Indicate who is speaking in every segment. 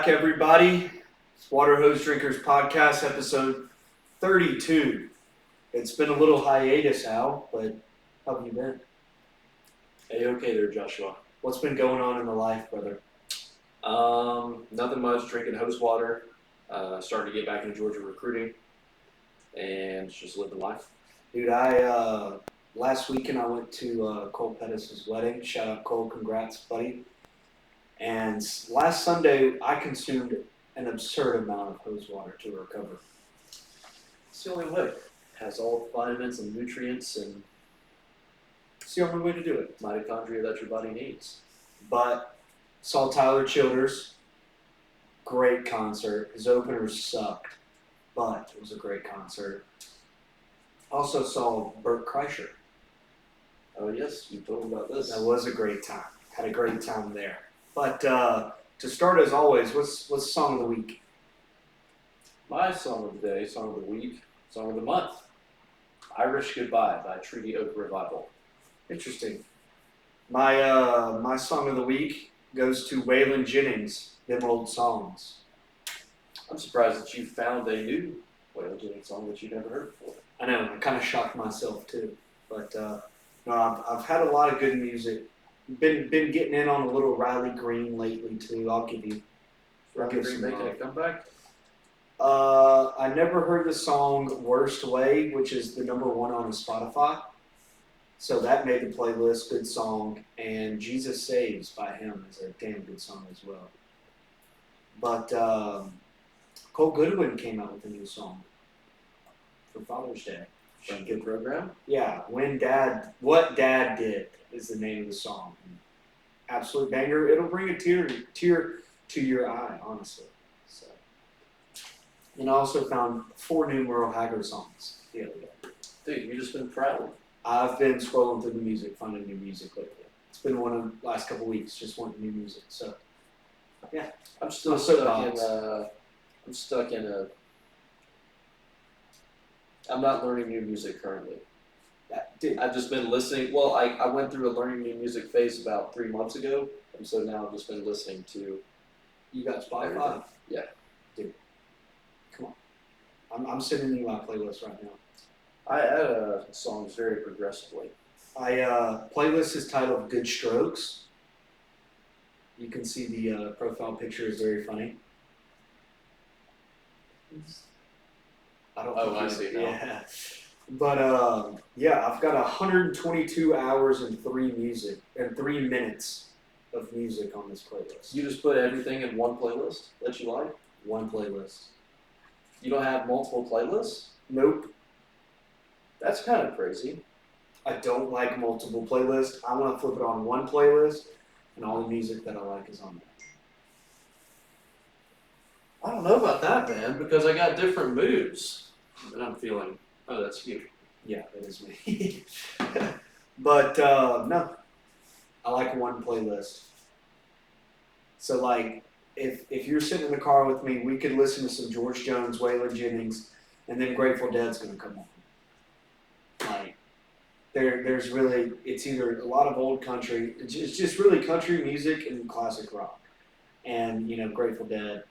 Speaker 1: everybody. It's Water Hose Drinkers Podcast, episode 32. It's been a little hiatus, Al, but how have you been?
Speaker 2: Hey, okay there, Joshua.
Speaker 1: What's been going on in the life, brother?
Speaker 2: Nothing much. Drinking hose water. Starting to get back into Georgia recruiting, and just living life.
Speaker 1: Dude, last weekend I went to Cole Pettis' wedding. Shout out Cole, congrats, buddy. And last Sunday I consumed an absurd amount of hose water to recover.
Speaker 2: It's the only way. It has all the vitamins and nutrients and
Speaker 1: It's the only way to do it.
Speaker 2: mitochondria that your body needs.
Speaker 1: But saw Tyler Childers, great concert. His openers sucked, but it was a great concert. Also saw Bert Kreischer.
Speaker 2: Oh yes, you told me about this.
Speaker 1: That was a great time. Had a great time there. But to start, as always, what's song of the week?
Speaker 2: My song of the day, song of the week, song of the month. Irish Goodbye by Treaty Oak Revival.
Speaker 1: Interesting. My song of the week goes to Waylon Jennings, Them Old Songs.
Speaker 2: I'm surprised that you found a new Waylon Jennings song that you've never heard before.
Speaker 1: I know, I kind of shocked myself too. But no, I've had a lot of good music. Been getting in on a little Riley Green lately too. I'll give
Speaker 2: Rocket
Speaker 1: some
Speaker 2: making a
Speaker 1: love.
Speaker 2: comeback.
Speaker 1: I never heard the song Worst Way, which is the number one on Spotify. So that made the playlist. Good song. And Jesus Saves by him is a damn good song as well. But Cole Goodwin came out with a new song for Father's Day.
Speaker 2: Good program.
Speaker 1: Yeah, What Dad Did is the name of the song. Absolute banger. It'll bring a tear to your eye, honestly. So, and I also found 4 new Merle Haggard songs the other day.
Speaker 2: Dude, you've just been proud.
Speaker 1: I've been scrolling through the music, finding new music lately. It's been one of the last couple weeks, just wanting new music. So, yeah.
Speaker 2: I'm still
Speaker 1: My soapbox.
Speaker 2: stuck in a. I'm not learning new music currently.
Speaker 1: Dude,
Speaker 2: I've just been listening. Well, I went through a learning new music phase about 3 months ago, and so now I've just been listening to.
Speaker 1: you got Spotify?
Speaker 2: Everything. Yeah.
Speaker 1: Dude, come on. I'm sending you my playlist right now.
Speaker 2: I add songs very progressively.
Speaker 1: Playlist is titled Good Strokes. You can see the profile picture is very funny. I don't.
Speaker 2: Oh,
Speaker 1: think
Speaker 2: I
Speaker 1: you-
Speaker 2: see now.
Speaker 1: Yeah, but yeah, I've got 122 hours and 3 minutes of music on this playlist.
Speaker 2: You just put everything in one playlist that you like.
Speaker 1: One playlist.
Speaker 2: You don't have multiple playlists.
Speaker 1: Nope.
Speaker 2: That's kind of crazy.
Speaker 1: I don't like multiple playlists. I want to flip it on one playlist, and all the music that I like is on there.
Speaker 2: I don't know about that, man, because I got different moods that I'm feeling. Oh, that's you.
Speaker 1: Yeah, that is me. But no, I like one playlist. So like, if you're sitting in the car with me, we could listen to some George Jones, Waylon Jennings, and then Grateful Dead's gonna come on. Like, there's really, it's either a lot of old country, it's just really country music and classic rock, and Grateful Dead.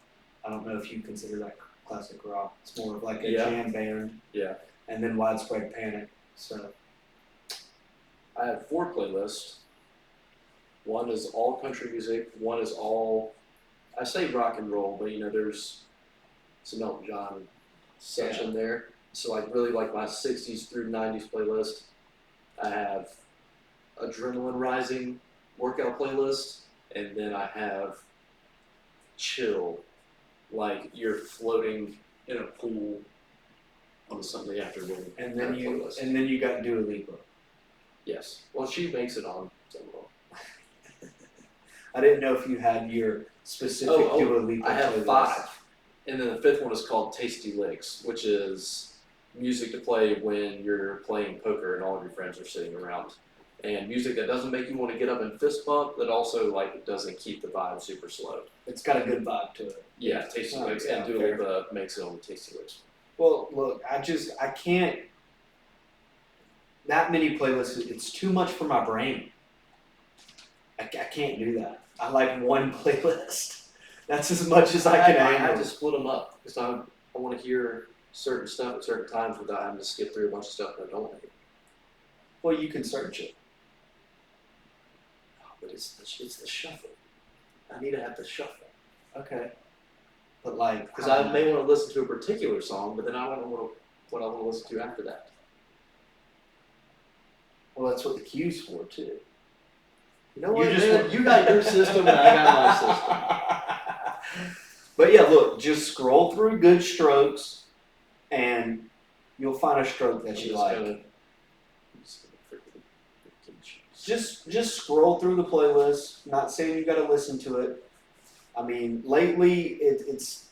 Speaker 1: I don't know if you consider that classic rock. It's more of like a jam band.
Speaker 2: Yeah.
Speaker 1: And then Widespread Panic. So
Speaker 2: I have 4 playlists. One is all country music. One is all, I say rock and roll, but there's some Elton John such in there. So I really like my 60s through 90s playlist. I have Adrenaline Rising workout playlist, and then I have chill, like you're floating in a pool on a Sunday afternoon.
Speaker 1: and then
Speaker 2: playlist.
Speaker 1: you got Dua Lipa.
Speaker 2: Yes. Well, she makes it on some of them.
Speaker 1: I didn't know if you had your specific Dua Lipa
Speaker 2: I have
Speaker 1: playlist.
Speaker 2: 5. And then the 5th one is called Tasty Licks, which is music to play when you're playing poker and all of your friends are sitting around. And music that doesn't make you want to get up and fist bump, but also doesn't keep the vibe super slow.
Speaker 1: It's got a good vibe to it.
Speaker 2: Yeah, Tasty Licks, and Dua Lipa makes it on the Tasty Licks.
Speaker 1: Well, look, I can't. That many playlists, it's too much for my brain. I can't do that. I like one playlist. That's as much as I can
Speaker 2: I had
Speaker 1: handle.
Speaker 2: to split them up because I want to hear certain stuff at certain times without having to skip through a bunch of stuff that I don't want to hear.
Speaker 1: Well, you can search it.
Speaker 2: Oh, but it's the shuffle. I need to have the shuffle
Speaker 1: Okay. But like,
Speaker 2: because I may want to listen to a particular song, but then I don't know what I want to listen to after that.
Speaker 1: well, that's what the queue's for too.
Speaker 2: You know what? You got your system and I got my system.
Speaker 1: But yeah, look, just scroll through Good Strokes, and you'll find a stroke that you like. Just scroll through the playlist. Not saying you got to listen to it. I mean, lately it's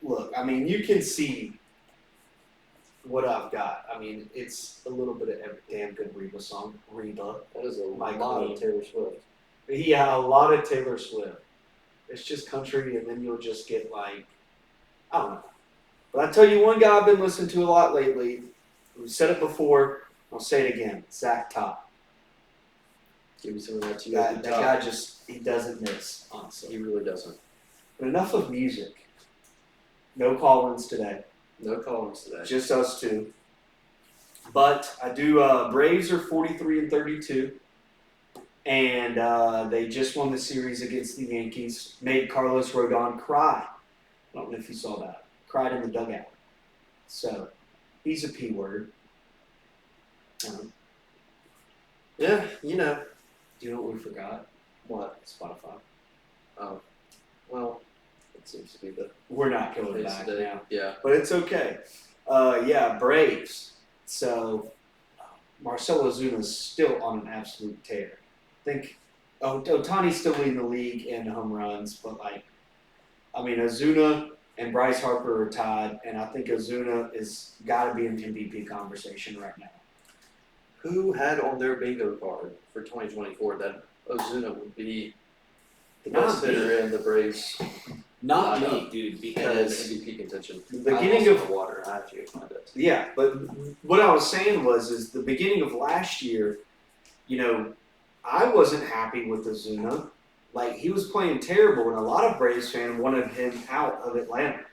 Speaker 1: look. I mean, you can see what I've got. I mean, it's a little bit of every damn good Reba song. Reba.
Speaker 2: That is a
Speaker 1: My
Speaker 2: lot
Speaker 1: queen.
Speaker 2: of Taylor Swift.
Speaker 1: Yeah, a lot of Taylor Swift. It's just country, and then you'll just get like, I don't know. But I tell you, one guy I've been listening to a lot lately. We've said it before. I'll say it again. Zach Top.
Speaker 2: Give me some of that too.
Speaker 1: That guy he doesn't miss, honestly.
Speaker 2: He really doesn't.
Speaker 1: But enough of music. No call-ins today.
Speaker 2: No Collins today.
Speaker 1: Just us two. But I do. Braves are 43-32, and they just won the series against the Yankees. Made Carlos Rodon cry. I don't know if you saw that. Cried in the dugout. So he's a P word.
Speaker 2: Yeah, you know.
Speaker 1: Do you know what we forgot?
Speaker 2: What?
Speaker 1: Spotify.
Speaker 2: Oh, well, it seems to be the
Speaker 1: We're not going
Speaker 2: case
Speaker 1: back
Speaker 2: today.
Speaker 1: now.
Speaker 2: Yeah.
Speaker 1: But it's okay. Yeah, Braves. So Marcell Ozuna's still on an absolute tear. I think Otani's still leading the league in home runs, but Ozuna and Bryce Harper are tied, and I think Ozuna is got to be in MVP conversation right now.
Speaker 2: Who had on their bingo card for 2024 that Ozuna would be the
Speaker 1: Not
Speaker 2: best hitter in the Braves
Speaker 1: Not
Speaker 2: I
Speaker 1: me,
Speaker 2: know.
Speaker 1: dude,
Speaker 2: and
Speaker 1: because
Speaker 2: MVP contention?
Speaker 1: the beginning of
Speaker 2: the water, I have to find it.
Speaker 1: yeah, but what I was saying is the beginning of last year, I wasn't happy with Ozuna. Like, he was playing terrible, and a lot of Braves fans wanted him out of Atlanta.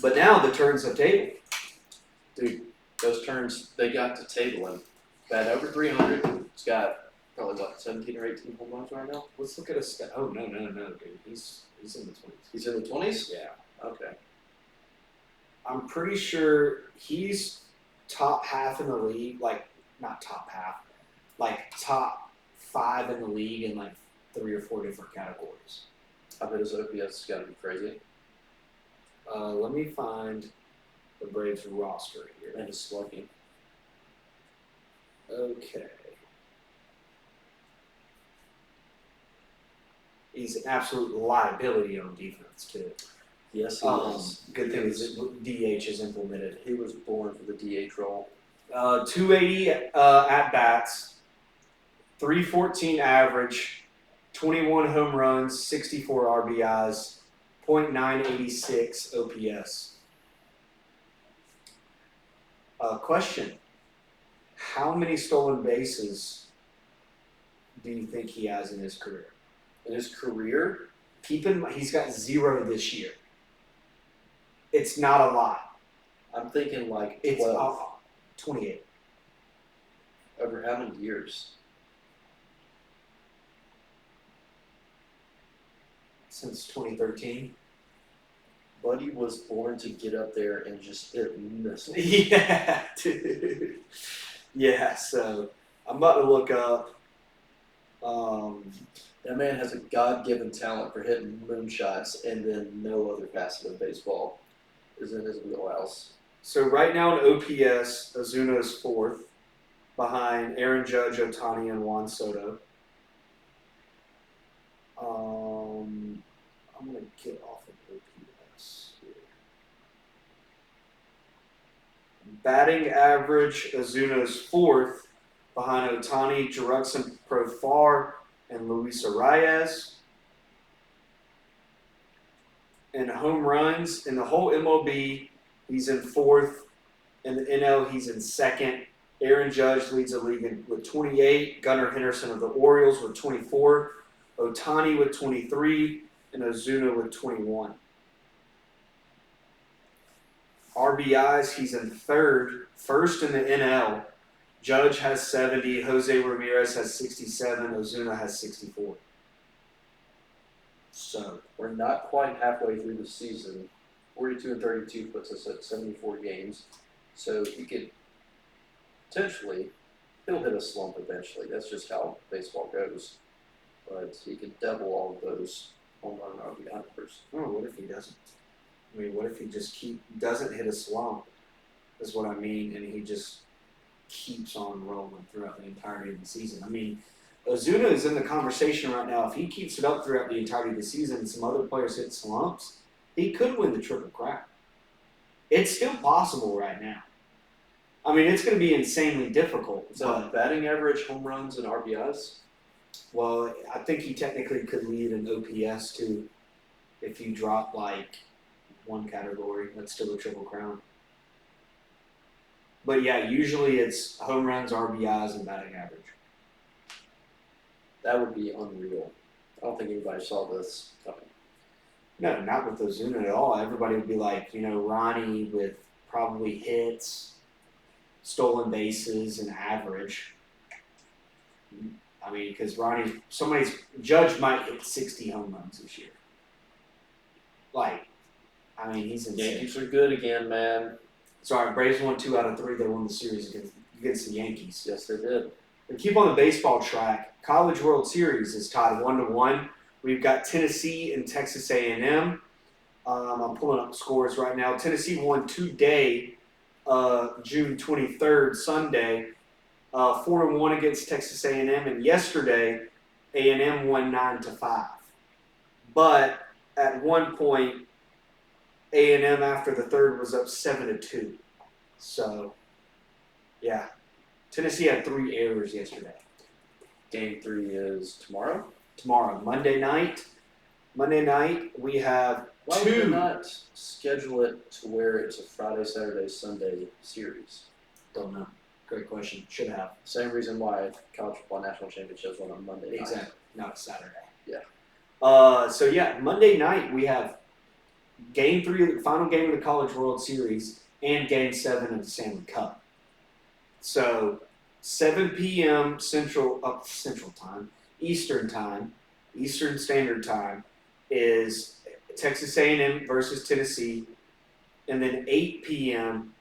Speaker 1: But now the turns have tabled.
Speaker 2: Dude, those turns, they got to table him. Bat over 300. He's got probably, 17 or 18 home runs right now?
Speaker 1: Let's look at his stat. Oh, no, dude. He's in the 20s.
Speaker 2: He's in the 20s?
Speaker 1: Yeah.
Speaker 2: Okay.
Speaker 1: I'm pretty sure he's top half in the league. Like, not top half. Like, top 5 in the league in, 3 or 4 different categories.
Speaker 2: I bet his OPS has got to be crazy.
Speaker 1: Let me find the Braves roster here.
Speaker 2: And his slugging.
Speaker 1: Okay. He's an absolute liability on defense, too.
Speaker 2: Yes, he is.
Speaker 1: Good thing is that DH is implemented.
Speaker 2: He was born for the DH role.
Speaker 1: 280 at-bats, 314 average, 21 home runs, 64 RBIs, .986 OPS. Question. How many stolen bases do you think he has in his career?
Speaker 2: In his career,
Speaker 1: Keep in mind, he's got 0 this year. It's not a lot.
Speaker 2: I'm thinking
Speaker 1: It's
Speaker 2: 12.
Speaker 1: 28.
Speaker 2: Over how many years?
Speaker 1: Since 2013.
Speaker 2: Buddy was born to get up there and just hit missiles.
Speaker 1: Yeah, dude. Yeah, so I'm about to look up.
Speaker 2: That man has a God-given talent for hitting moonshots, and then no other facet of baseball is in his wheelhouse.
Speaker 1: So right now in OPS, Ozuna is 4th, behind Aaron Judge, Otani, and Juan Soto. I'm gonna get off of OPS here. Batting average, Ozuna is 4th, behind Otani, Jurickson Profar, and Luis Arias. And home runs in the whole MLB, he's in 4th. In the NL, he's in 2nd. Aaron Judge leads the league with 28. Gunnar Henderson of the Orioles with 24. Otani with 23, and Ozuna with 21. RBIs, he's in third, first in the NL. Judge has 70, Jose Ramirez has 67, Ozuna has 64. So
Speaker 2: We're not quite halfway through the season. 42 and 32 puts us at 74 games. So he could potentially, he'll hit a slump eventually. That's just how baseball goes. But he could double all of those home run RBI numbers.
Speaker 1: oh, what if he doesn't? I mean, what if he just doesn't hit a slump? Is what I mean, and he just keeps on rolling throughout the entirety of the season. I mean, Ozuna is in the conversation right now. If he keeps it up throughout the entirety of the season and some other players hit slumps, he could win the Triple Crown. It's still possible right now. I mean, it's going to be insanely difficult.
Speaker 2: So batting average, home runs, and RBIs?
Speaker 1: Well, I think he technically could lead an OPS too. If you drop like one category, that's still a Triple Crown. But yeah, usually it's home runs, RBIs, and batting average.
Speaker 2: That would be unreal. I don't think anybody saw this coming.
Speaker 1: No, not with Ozuna at all. Everybody would be like, Ronnie with probably hits, stolen bases, and average. I mean, because Judge might hit 60 home runs this year. He's insane.
Speaker 2: Yankees are good again, man.
Speaker 1: Sorry, Braves won 2 out of 3. They won the series against the Yankees.
Speaker 2: Yes, they did.
Speaker 1: We keep on the baseball track. College World Series is tied 1-1. We've got Tennessee and Texas A&M. I'm pulling up scores right now. Tennessee won today, June 23rd, Sunday, 4-1 against Texas A&M, and yesterday A&M won 9-5. But at one point, A&M after the third was up 7-2. So, yeah, Tennessee had 3 errors yesterday.
Speaker 2: Game 3 is tomorrow.
Speaker 1: Tomorrow, Monday night. Monday night we have
Speaker 2: Why
Speaker 1: two.
Speaker 2: would they not schedule it to where it's a Friday, Saturday, Sunday series?
Speaker 1: Don't know. Great question. Should have.
Speaker 2: Same reason why college football national championships won on Monday night.
Speaker 1: Exactly. Not Saturday.
Speaker 2: Yeah.
Speaker 1: So yeah, Monday night we have Game 3, the final game of the College World Series, and Game 7 of the Stanley Cup. So 7 p.m. Central Time, Eastern Standard Time is Texas A&M versus Tennessee, and then 8 p.m.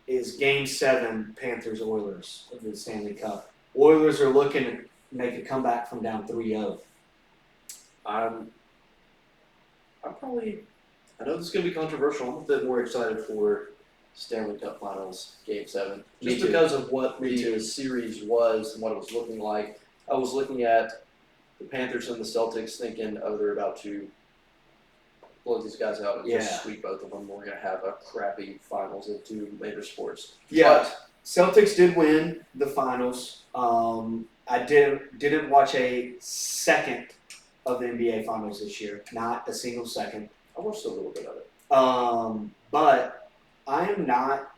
Speaker 1: is Game 7 Panthers-Oilers of the Stanley Cup. Oilers are looking to make a comeback from down 3-0.
Speaker 2: I'm probably, I know this is going to be controversial. I'm a bit more excited for Stanley Cup Finals Game 7.
Speaker 1: Me
Speaker 2: Just
Speaker 1: too.
Speaker 2: because of what
Speaker 1: Me
Speaker 2: the
Speaker 1: too.
Speaker 2: series was and what it was looking like. I was looking at the Panthers and the Celtics thinking, they're about to blow these guys out and
Speaker 1: Yeah.
Speaker 2: just sweep both of them. We're going to have a crappy finals of 2 major sports.
Speaker 1: Yeah. Celtics did win the finals. I didn't watch a second of the NBA Finals this year. Not a single second.
Speaker 2: I watched a little bit of it.
Speaker 1: But I am not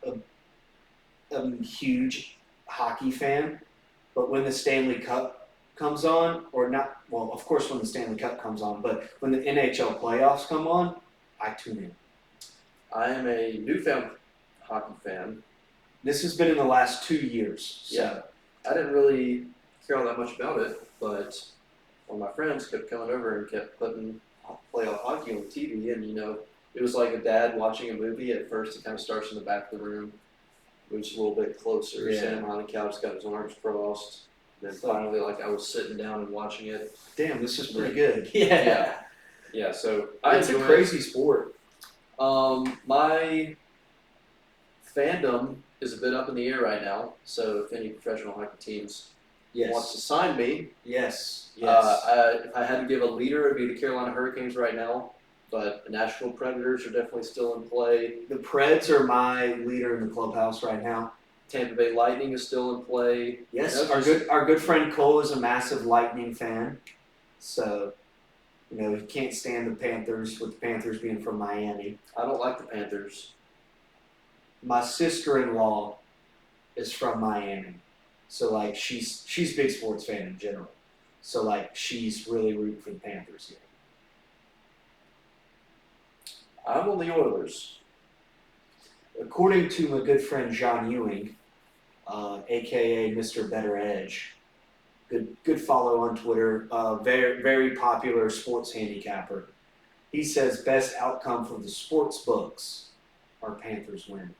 Speaker 1: a huge hockey fan. But when the Stanley Cup comes on, or not, well, of course when the Stanley Cup comes on, but when the NHL playoffs come on, I tune in.
Speaker 2: I am a newfound hockey fan.
Speaker 1: This has been in the last 2 years. So.
Speaker 2: Yeah. I didn't really care all that much about it, but one of my friends kept coming over and kept putting playoff hockey on TV, and it was like a dad watching a movie. At first, it kind of starts in the back of the room, moves a little bit closer,
Speaker 1: Yeah.
Speaker 2: sitting on the couch, got his arms crossed. Then finally, I was sitting down and watching it.
Speaker 1: Damn, this is pretty good.
Speaker 2: Yeah. So
Speaker 1: It's a
Speaker 2: enjoy it.
Speaker 1: crazy sport.
Speaker 2: My fandom is a bit up in the air right now. So if any professional hockey teams wants to sign me,
Speaker 1: Yes.
Speaker 2: if I had to give a leader, it'd be the Carolina Hurricanes right now. But the Nashville Predators are definitely still in play.
Speaker 1: The Preds are my leader in the clubhouse right now.
Speaker 2: Tampa Bay Lightning is still in play.
Speaker 1: Yes, our good friend Cole is a massive Lightning fan. So, he can't stand the Panthers, with the Panthers being from Miami.
Speaker 2: I don't like the Panthers.
Speaker 1: My sister-in-law is from Miami. So, she's a big sports fan in general. So like she's really rooting for the Panthers here.
Speaker 2: I'm on the Oilers.
Speaker 1: According to my good friend John Ewing, aka Mr. Better Edge, good follow on Twitter, very popular sports handicapper. He says best outcome for the sports books are Panthers win.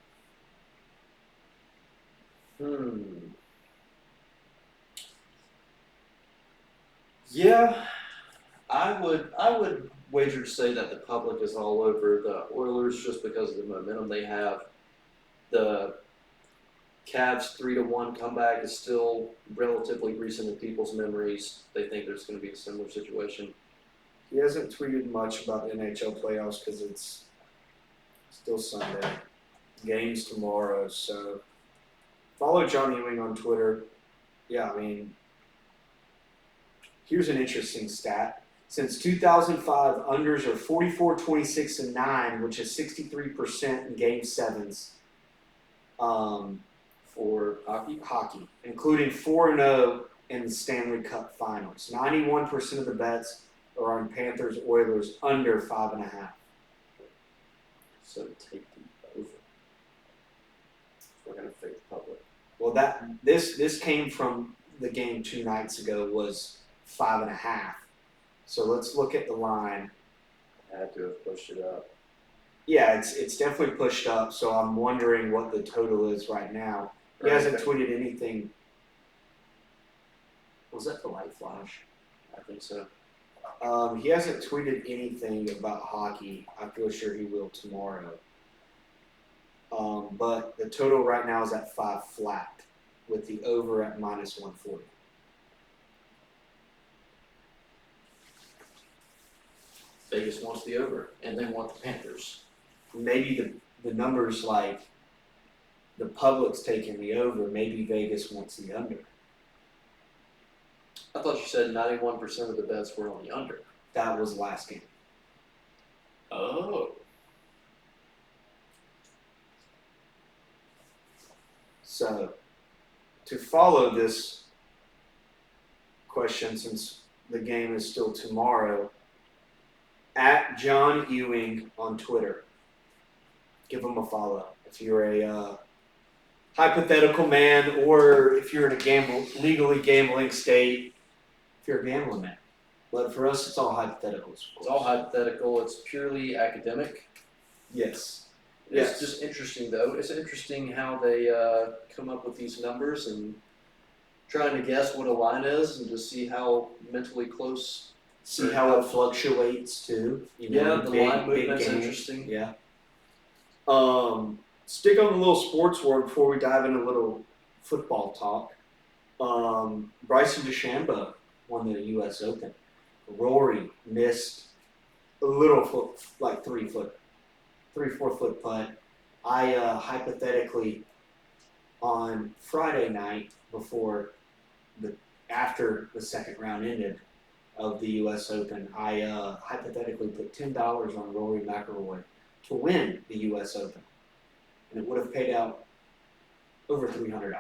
Speaker 2: Yeah, I would wager to say that the public is all over the Oilers just because of the momentum they have. The Cavs 3-1 comeback is still relatively recent in people's memories. They think there's going to be a similar situation.
Speaker 1: He hasn't tweeted much about the NHL playoffs because it's still Sunday. Games tomorrow, so follow John Ewing on Twitter. Yeah, I mean, here's an interesting stat. Since 2005, unders are 44, 26, and 9, which is 63% in Game 7s
Speaker 2: For hockey,
Speaker 1: including 4-0 in the Stanley Cup Finals. 91% of the bets are on Panthers Oilers under 5.5.
Speaker 2: so take the over. We're going to fake the public.
Speaker 1: Well, this came from the game 2 nights ago was 5.5. So let's look at the line.
Speaker 2: I had to have pushed it up.
Speaker 1: Yeah, it's definitely pushed up. So I'm wondering what the total is right now. He hasn't tweeted anything.
Speaker 2: Was that the light flash? I think so.
Speaker 1: He hasn't tweeted anything about hockey. I feel sure he will tomorrow. But the total right now is at 5 flat, with the over at -140.
Speaker 2: Vegas wants the over, and they want the Panthers.
Speaker 1: Maybe the numbers like the public's taking the over. Maybe Vegas wants the under.
Speaker 2: I thought you said 91% of the bets were on the under.
Speaker 1: That was last game.
Speaker 2: Oh.
Speaker 1: So, to follow this question, since the game is still tomorrow, at John Ewing on Twitter. Give him a follow. If you're a hypothetical man, or if you're in a legally gambling state, if you're a gambling man. But for us, it's all hypotheticals.
Speaker 2: It's all hypothetical. It's purely academic.
Speaker 1: Yes.
Speaker 2: It's just interesting, though. It's interesting how they come up with these numbers and trying to guess what a line is and just see how mentally close.
Speaker 1: See how it fluctuates too. You know,
Speaker 2: the line movement's interesting.
Speaker 1: Yeah. Stick on the little sports world before we dive into a little football talk. Bryson DeChambeau won the U.S. Open. Rory missed a little foot, like 3 4 foot putt. I hypothetically on Friday night after the second round ended of the U.S. Open, I hypothetically put $10 on Rory McIlroy to win the U.S. Open, and it would have paid out over $300.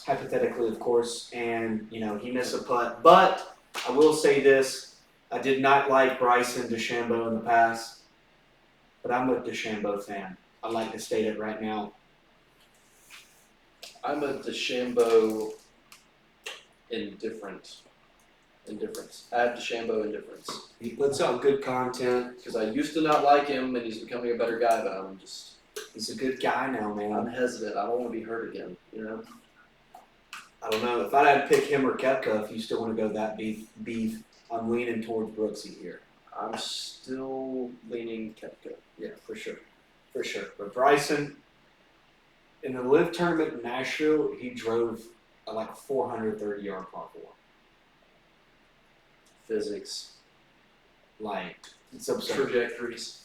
Speaker 1: Hypothetically, of course, and he missed a putt. But I will say this: I did not like Bryson DeChambeau in the past, but I'm a DeChambeau fan. I'd like to state it right now.
Speaker 2: I'm a DeChambeau indifference. I have DeChambeau indifference.
Speaker 1: He puts out good content.
Speaker 2: Because I used to not like him, and he's becoming a better guy, but
Speaker 1: He's a good guy now, man.
Speaker 2: I'm hesitant. I don't want to be hurt again,
Speaker 1: I don't know. If I had to pick him or Koepka, if you still want to go that beef, I'm leaning towards Brooksy here.
Speaker 2: I'm still leaning Koepka.
Speaker 1: Yeah, for sure. But Bryson, in the Live tournament in Nashville, he drove a 430-yard par 4.
Speaker 2: Physics.
Speaker 1: It's absurd.
Speaker 2: Trajectories.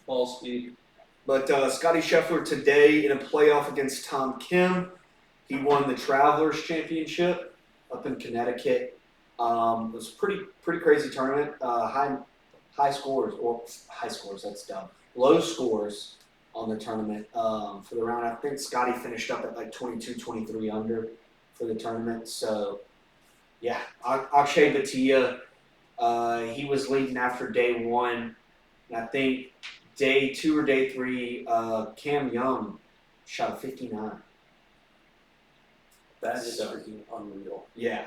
Speaker 2: Ball speed.
Speaker 1: But Scotty Scheffler today in a playoff against Tom Kim, he won the Travelers Championship up in Connecticut. It was a pretty crazy tournament. High scores. That's dumb. Low scores on the tournament for the round. I think Scotty finished up at 22, 23 under for the tournament. So Yeah, Akshay Bhatia, he was leading after day one. And I think day 2 or day 3, Cam Young shot a 59.
Speaker 2: That is
Speaker 1: So,
Speaker 2: freaking unreal.
Speaker 1: yeah.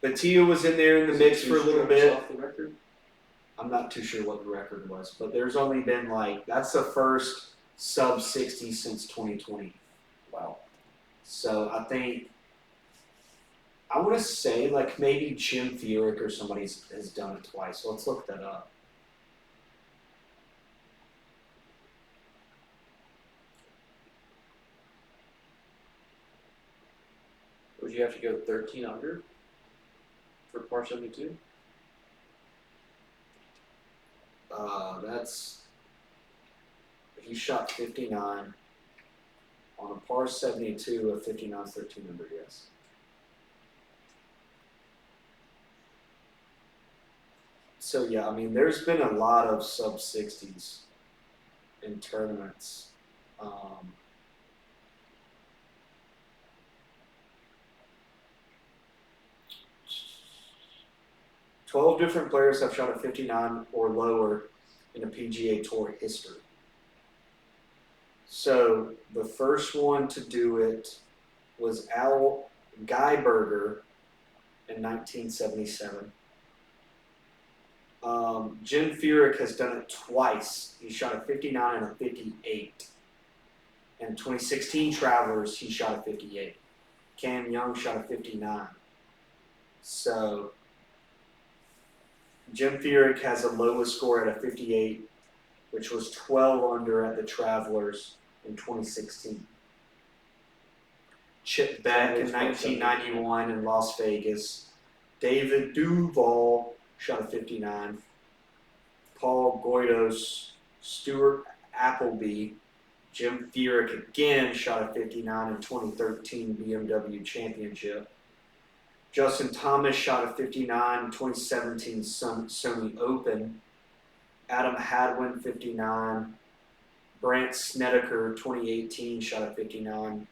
Speaker 1: Bhatia was in there in the
Speaker 2: Is
Speaker 1: mix
Speaker 2: it
Speaker 1: for a
Speaker 2: two
Speaker 1: little
Speaker 2: strokes
Speaker 1: bit.
Speaker 2: off the record?
Speaker 1: I'm not too sure what the record was, but there's only been that's the first sub 60 since 2020.
Speaker 2: Wow.
Speaker 1: So I think, I want to say maybe Jim Furyk or somebody has done it twice. So let's look that up.
Speaker 2: Would you have to go 13 under for par 72?
Speaker 1: He shot 59 on a par 72 of 59 13 under. Yes. So yeah, I mean, there's been a lot of sub 60s in tournaments. 12 different players have shot a 59 or lower in a PGA Tour history. So the first one to do it was Al Geiberger in 1977. Jim Furyk has done it twice. He shot a 59 and a 58. In 2016 Travelers, he shot a 58. Cam Young shot a 59. So Jim Furyk has a lowest score at a 58, which was 12 under at the Travelers in 2016. Chip Beck in 1991 in Las Vegas. David Duval shot a 59. Paul Goydos, Stuart Appleby, Jim Furyk again shot a 59 in 2013 BMW Championship. Justin Thomas shot a 59 in 2017 Sony Open. Adam Hadwin, 59. Brant Snedeker, 2018, shot a 59.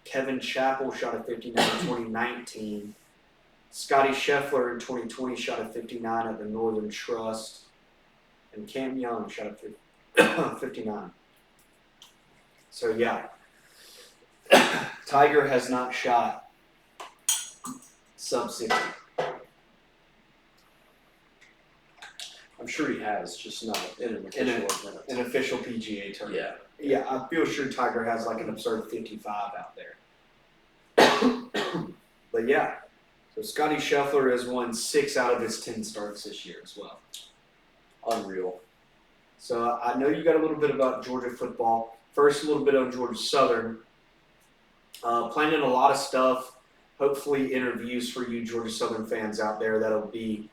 Speaker 1: Kevin Chappell shot a 59 in 2019. Scotty Scheffler in 2020 shot a 59 at the Northern Trust. And Cam Young shot a 59. So yeah, Tiger has not shot sub 60.
Speaker 2: I'm sure he has, just not in an official event.
Speaker 1: An official PGA tournament.
Speaker 2: Yeah.
Speaker 1: Yeah, I feel sure Tiger has an absurd 55 out there. But yeah, so Scotty Scheffler has won 6 out of his 10 starts this year as well.
Speaker 2: Unreal.
Speaker 1: So I know you got a little bit about Georgia football. First, a little bit on Georgia Southern. Planning a lot of stuff. Hopefully, interviews for you Georgia Southern fans out there. That'll be.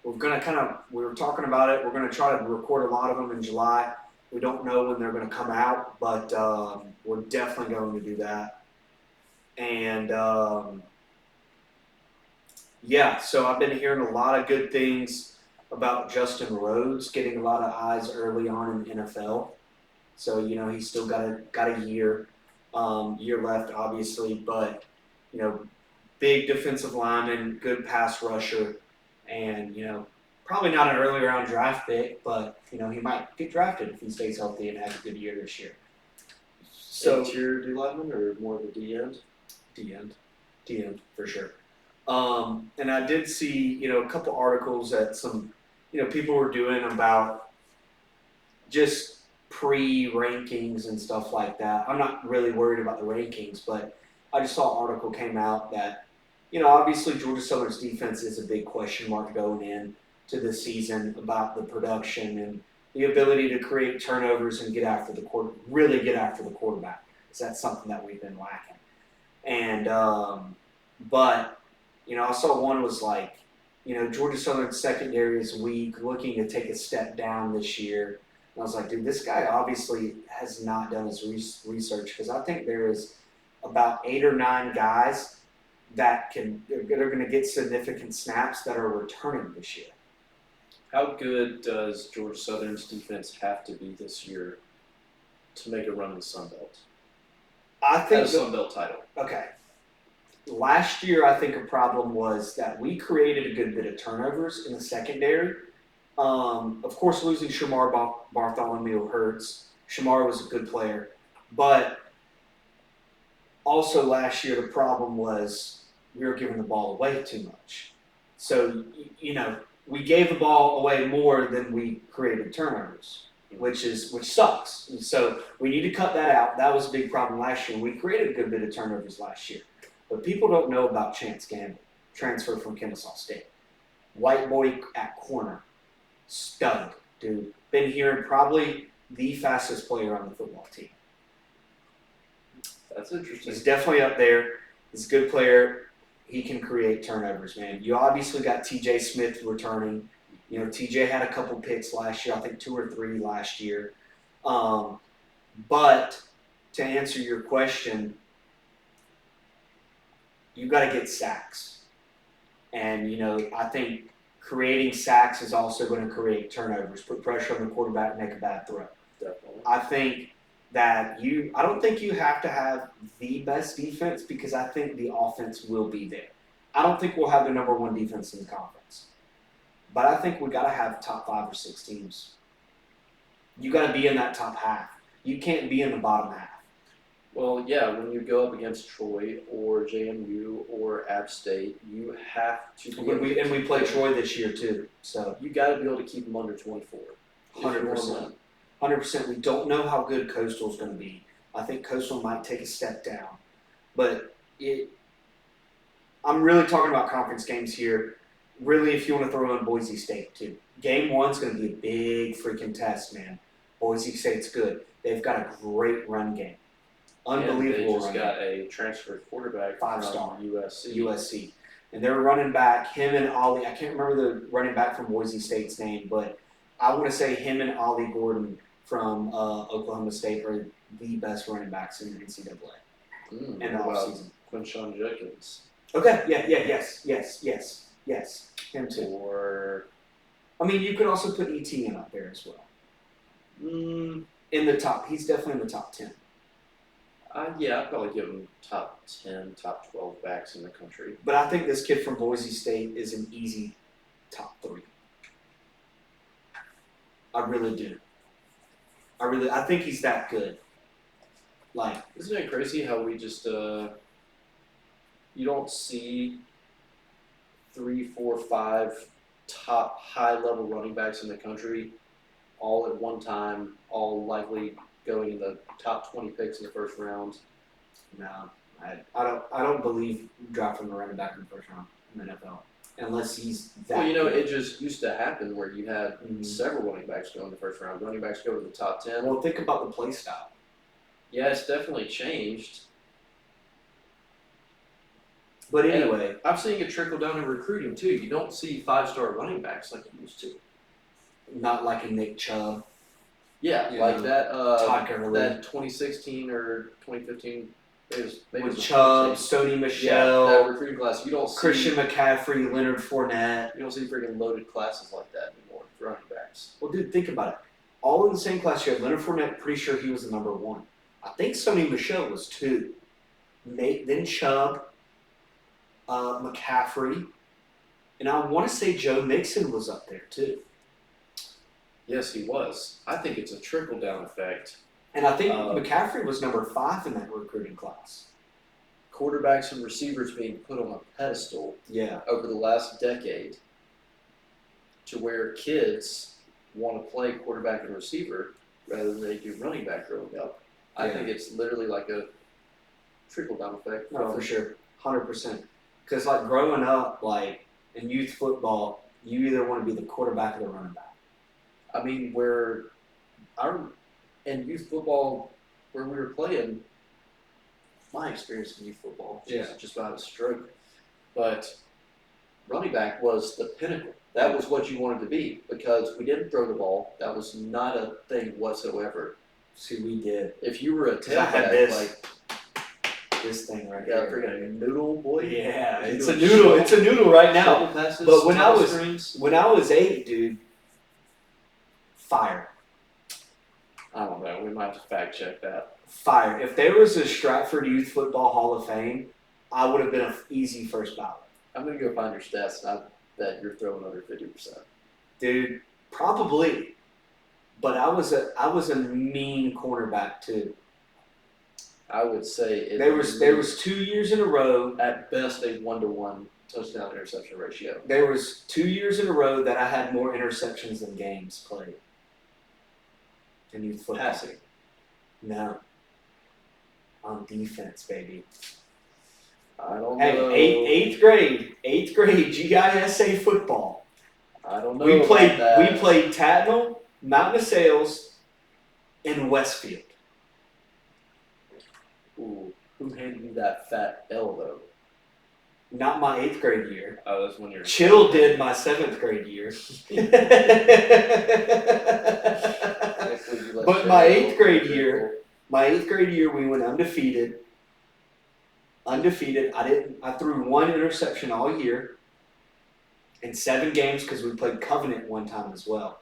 Speaker 1: We were talking about it. We're going to try to record a lot of them in July. We don't know when they're going to come out, but we're definitely going to do that. And yeah, so I've been hearing a lot of good things about Justin Rhodes getting a lot of eyes early on in the NFL. So he's still got a year left, obviously, but big defensive lineman, good pass rusher. And, probably not an early round draft pick, but, he might get drafted if he stays healthy and has a good year this year.
Speaker 2: So, interior D lineman or more of a D end?
Speaker 1: D end, for sure. And I did see, a couple articles that some, people were doing about just pre-rankings and stuff like that. I'm not really worried about the rankings, but I just saw an article came out that, obviously Georgia Southern's defense is a big question mark going in to this season about the production and the ability to create turnovers and really get after the quarterback. So that's something that we've been lacking. And, but, I saw one was Georgia Southern's secondary is weak, looking to take a step down this year. And I was like, dude, this guy obviously has not done his research, because I think there is about 8 or 9 guys that are going to get significant snaps that are returning this year.
Speaker 2: How good does Georgia Southern's defense have to be this year to make a run in the Sun Belt?
Speaker 1: I think
Speaker 2: Sun Belt title.
Speaker 1: Okay. last year, I think a problem was that we created a good bit of turnovers in the secondary. Of course, losing Shamar Bartholomew hurts. Shamar was a good player, but also last year the problem was we were giving the ball away too much. So we gave the ball away more than we created turnovers, which sucks. And so we need to cut that out. That was a big problem last year. We created a good bit of turnovers last year, but people don't know about Chance Gamble, transfer from Kennesaw State, white boy at corner, stud dude. Been here probably the fastest player on the football team.
Speaker 2: That's interesting.
Speaker 1: He's definitely up there. He's a good player. He can create turnovers, man. You obviously got TJ Smith returning. TJ had a couple picks last year. I think 2 or 3 last year. But to answer your question, you've got to get sacks. And, I think creating sacks is also going to create turnovers, put pressure on the quarterback, make a bad throw.
Speaker 2: Definitely.
Speaker 1: I think that I don't think you have to have the best defense because I think the offense will be there. I don't think we'll have the number 1 defense in the conference. But I think we got to have top 5 or 6 teams. You got to be in that top half. You can't be in the bottom half.
Speaker 2: Well, yeah, when you go up against Troy or JMU or App State, you have to be
Speaker 1: We play Troy this year too. So
Speaker 2: you got to be able to keep them under 24.
Speaker 1: 100%. 100%. We don't know how good Coastal's going to be. I think Coastal might take a step down. But I'm really talking about conference games here. Really, if you want to throw in Boise State too. Game 1's going to be a big freaking test, man. Boise State's good. They've got a great run game. Unbelievable
Speaker 2: and they just
Speaker 1: run
Speaker 2: got
Speaker 1: game.
Speaker 2: a transfer quarterback
Speaker 1: 5-star.
Speaker 2: from USC.
Speaker 1: USC. And they're running back, him and Ollie. I can't remember the running back from Boise State's name, but I want to say him and Ollie Gordon from Oklahoma State are the best running backs in the NCAA in the offseason.
Speaker 2: Quinshawn Jenkins.
Speaker 1: Okay, yes. Him too.
Speaker 2: Or
Speaker 1: you could also put ETN up there as well. In the top, he's definitely in the top 10.
Speaker 2: Yeah, I'd probably give him top 10, top 12 backs in the country.
Speaker 1: But I think this kid from Boise State is an easy top 3. I really do. I think he's that good.
Speaker 2: Isn't it crazy how we just you don't see 3, 4, 5 top high-level running backs in the country all at one time, all likely going in the top 20 picks in the first round.
Speaker 1: No, I don't believe drafting a running back in the first round in the NFL unless he's that.
Speaker 2: Well,
Speaker 1: good.
Speaker 2: it just used to happen where you had several running backs go in the first round. Running backs go to the top 10.
Speaker 1: Well, think about the play style.
Speaker 2: Yeah, it's definitely changed.
Speaker 1: But anyway,
Speaker 2: I'm seeing a trickle down in recruiting too. You don't see 5-star running backs like you used to.
Speaker 1: not like a Nick Chubb.
Speaker 2: Yeah,
Speaker 1: You
Speaker 2: like
Speaker 1: know,
Speaker 2: that.
Speaker 1: Todd Gurley.
Speaker 2: That 2016 or 2015. Maybe it
Speaker 1: With
Speaker 2: was
Speaker 1: Chubb,
Speaker 2: 2016.
Speaker 1: Stoney
Speaker 2: Yeah,
Speaker 1: Michelle,
Speaker 2: that recruiting class. You don't see
Speaker 1: Christian McCaffrey, Leonard Fournette.
Speaker 2: You don't see freaking loaded classes like that anymore for running backs.
Speaker 1: Well, dude, think about it. All in the same class. You had Leonard Fournette. Pretty sure he was the number 1. I think Stoney Michelle was 2. Then Chubb, McCaffrey, and I want to say Joe Mixon was up there too.
Speaker 2: Yes, he was. I think it's a trickle down effect.
Speaker 1: And I think McCaffrey was number 5 in that recruiting class.
Speaker 2: Quarterbacks and receivers being put on a pedestal
Speaker 1: Yeah.
Speaker 2: over the last decade to where kids want to play quarterback and receiver rather than they do running back growing up. I
Speaker 1: Yeah.
Speaker 2: think it's literally like a trickle down effect.
Speaker 1: No, for sure. 100%. Because, like, growing up, like, in youth football, you either want to be the quarterback or the running back.
Speaker 2: I mean, in youth football, where we were playing, my experience in youth football was just about a stroke. But running back was the pinnacle. That was what you wanted to be because we didn't throw the ball. That was not a thing whatsoever.
Speaker 1: See, we did.
Speaker 2: If you were a
Speaker 1: 'Cause I had
Speaker 2: tailback,
Speaker 1: this thing right
Speaker 2: yeah,
Speaker 1: here.
Speaker 2: freaking noodle boy.
Speaker 1: Yeah,
Speaker 2: You
Speaker 1: it's
Speaker 2: doing
Speaker 1: a noodle.
Speaker 2: shovel-
Speaker 1: It's a noodle right now.
Speaker 2: shovel passes,
Speaker 1: But when I
Speaker 2: tunnel
Speaker 1: was-
Speaker 2: screens,
Speaker 1: When I was 8, dude, fire.
Speaker 2: I don't know. We might have to fact check that.
Speaker 1: Fire. If there was a Stratford Youth Football Hall of Fame, I would have been an easy first ballot.
Speaker 2: I'm gonna go find your stats, and I bet you're throwing under 50%.
Speaker 1: Dude, probably. But I was a mean cornerback too.
Speaker 2: I would say
Speaker 1: There was 2 years in a row.
Speaker 2: at best a 1-to-1 touchdown interception ratio.
Speaker 1: There was 2 years in a row that I had more interceptions than games played. In youth football.
Speaker 2: Passing.
Speaker 1: No. On defense, baby.
Speaker 2: I don't
Speaker 1: Hey,
Speaker 2: know.
Speaker 1: eighth grade, GISA football.
Speaker 2: I don't know.
Speaker 1: We
Speaker 2: about
Speaker 1: played
Speaker 2: that.
Speaker 1: Tatnall, Mountain of Sales, and Westfield.
Speaker 2: Ooh, who handed you that fat L though?
Speaker 1: Not my 8th grade year.
Speaker 2: Oh, that's when you're.
Speaker 1: Chittle did my 7th grade year. But my 8th grade year, we went undefeated. I threw 1 interception all year in 7 games because we played Covenant one time as well.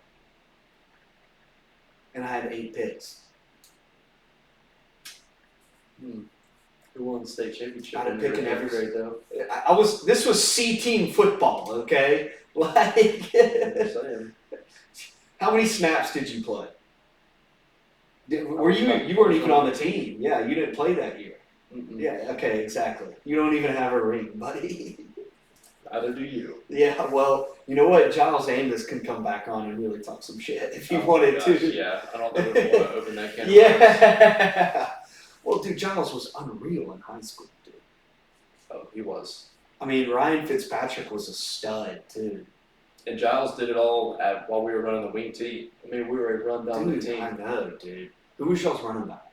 Speaker 1: And I had 8 picks.
Speaker 2: Who won the state championship?
Speaker 1: I'd have picked in every
Speaker 2: grade though.
Speaker 1: This was C-team football, okay? Like,
Speaker 2: I'm saying.
Speaker 1: how many snaps did you play? You weren't even on the team. Yeah, you didn't play that year.
Speaker 2: Mm-mm.
Speaker 1: Yeah, okay, exactly. You don't even have a ring, buddy.
Speaker 2: Neither do you.
Speaker 1: Yeah, well, you know what? Giles Amos can come back on and really talk some shit if you
Speaker 2: Oh my
Speaker 1: wanted
Speaker 2: gosh,
Speaker 1: to.
Speaker 2: Yeah, I don't know if we want to open that can of worms.
Speaker 1: Yeah. Well, dude, Giles was unreal in high school, dude.
Speaker 2: Oh, he was.
Speaker 1: I mean, Ryan Fitzpatrick was a stud, too.
Speaker 2: And Giles did it all while we were running the wing tee. I mean, we were a run down the
Speaker 1: Dude,
Speaker 2: team.
Speaker 1: I know, dude. Who was y'all's running back?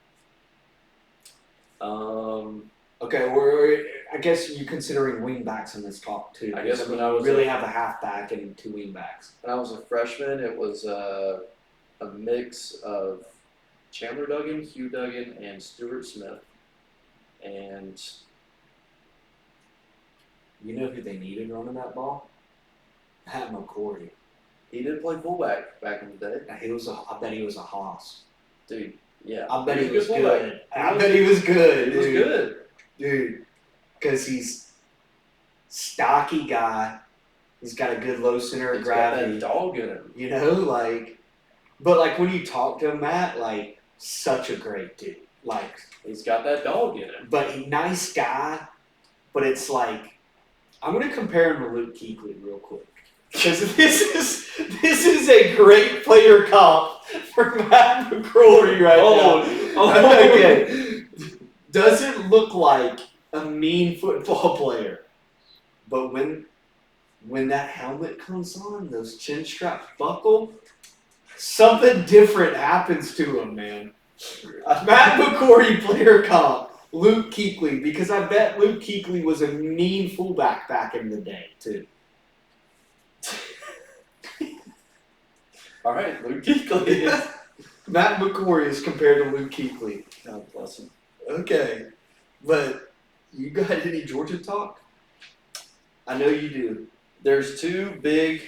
Speaker 1: Okay, I guess you're considering wing backs in this talk too.
Speaker 2: I guess
Speaker 1: because,
Speaker 2: when I was
Speaker 1: really have a halfback and 2 wing backs.
Speaker 2: When I was a freshman, it was a mix of Chandler Duggan, Hugh Duggan, and Stuart Smith. And
Speaker 1: You know who they needed running that ball? Pat McCory.
Speaker 2: he did play fullback back in the day.
Speaker 1: I bet he was a hoss.
Speaker 2: Dude, yeah.
Speaker 1: I bet he
Speaker 2: a
Speaker 1: was
Speaker 2: fullback.
Speaker 1: good. I bet he was good.
Speaker 2: He was
Speaker 1: dude.
Speaker 2: good.
Speaker 1: Dude, because he's stocky guy. He's got a good low center of
Speaker 2: He's got
Speaker 1: gravity.
Speaker 2: that dog in him.
Speaker 1: You know, like, but like when you talk to him, Matt, like, such a great dude. Like,
Speaker 2: He's got that dog in him.
Speaker 1: but he nice guy. But it's like, I'm gonna compare him to Luke Kuechly real quick because this is a great player comp for Matt McCrory right now. Okay, doesn't look like a mean football player, but when that helmet comes on, those chin straps buckle, something different happens to him, man. Matt McCory player comp, Luke Kuechly, because I bet Luke Kuechly was a mean fullback back in the day too.
Speaker 2: All right, Luke Kuechly.
Speaker 1: Matt McCory is compared to Luke Kuechly.
Speaker 2: God bless him.
Speaker 1: Okay, but you got any Georgia talk? I know you do.
Speaker 2: There's 2 big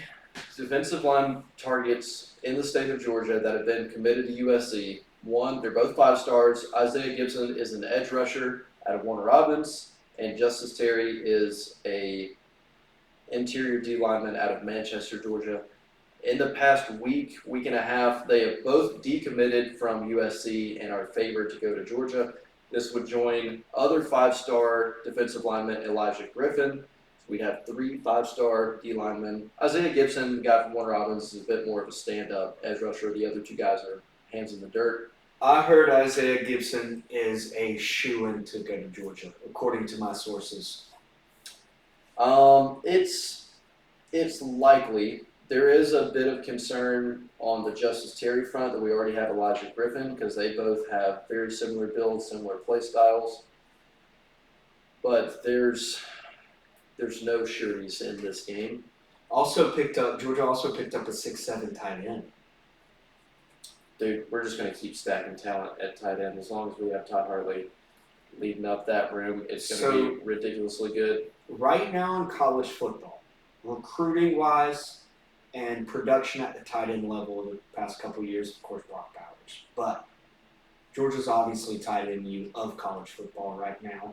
Speaker 2: defensive line targets in the state of Georgia that have been committed to USC. One, they're both 5 stars. Isaiah Gibson is an edge rusher out of Warner Robins, and Justice Terry is a interior D lineman out of Manchester, Georgia. In the past week and a half, they have both decommitted from USC and are favored to go to Georgia. This would join other 5-star defensive lineman Elijah Griffin. We'd have 3 5-star D linemen. Isaiah Gibson, the guy from Warner Robins, is a bit more of a stand-up edge rusher. The other 2 guys are hands in the dirt.
Speaker 1: I heard Isaiah Gibson is a shoo-in to go to Georgia, according to my sources.
Speaker 2: It's likely. There is a bit of concern on the Justice Terry front that we already have Elijah Griffin because they both have very similar builds, similar play styles. But there's no sureties in this game.
Speaker 1: Georgia also picked up a 6'7" tight end.
Speaker 2: Dude, we're just going to keep stacking talent at tight end. As long as we have Todd Hartley leading up that room, it's going to be ridiculously good.
Speaker 1: Right now in college football, recruiting-wise and production at the tight end level the past couple of years, of course, Brock Bowers. But Georgia's obviously tight end of college football right now.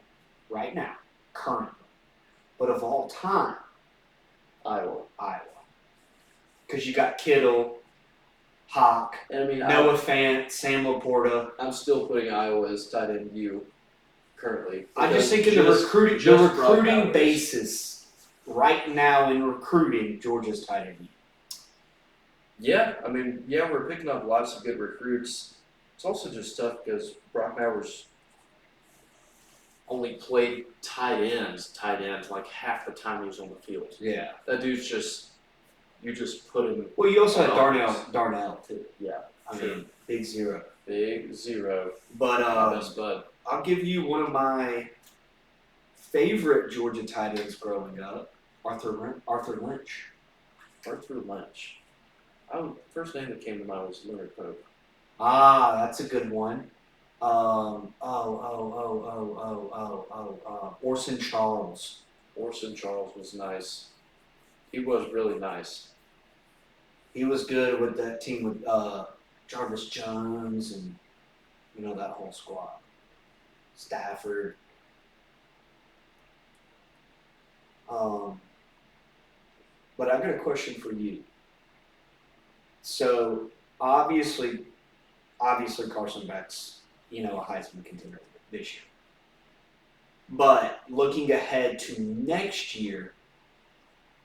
Speaker 1: currently. But of all time,
Speaker 2: Iowa.
Speaker 1: Because you got Kittle, Hawk,
Speaker 2: And I mean,
Speaker 1: Noah Fant, Sam Laporta.
Speaker 2: I'm still putting Iowa as tight end U currently.
Speaker 1: I'm just
Speaker 2: because
Speaker 1: thinking the
Speaker 2: just Brock
Speaker 1: recruiting
Speaker 2: Bowers.
Speaker 1: basis right now in recruiting, Georgia's tight end.
Speaker 2: Yeah, I mean, yeah, we're picking up lots of good recruits. It's also just tough because Brock Bowers only played tight ends like half the time he was on the field.
Speaker 1: Yeah.
Speaker 2: That dude's just, you just put him.
Speaker 1: Well, you also had
Speaker 2: on
Speaker 1: Darnell too.
Speaker 2: Yeah,
Speaker 1: I
Speaker 2: sure.
Speaker 1: mean, big zero.
Speaker 2: Big zero.
Speaker 1: But
Speaker 2: My best bud.
Speaker 1: I'll give you one of my favorite Georgia tight ends growing up, Arthur Lynch.
Speaker 2: Arthur Lynch. First name that came to mind was Leonard Pope.
Speaker 1: Ah, that's a good one. Orson Charles.
Speaker 2: Orson Charles was nice. He was really nice.
Speaker 1: He was good with that team with Jarvis Jones and that whole squad. Stafford. But I got a question for you. So obviously Carson Beck's a Heisman contender this year. But looking ahead to next year,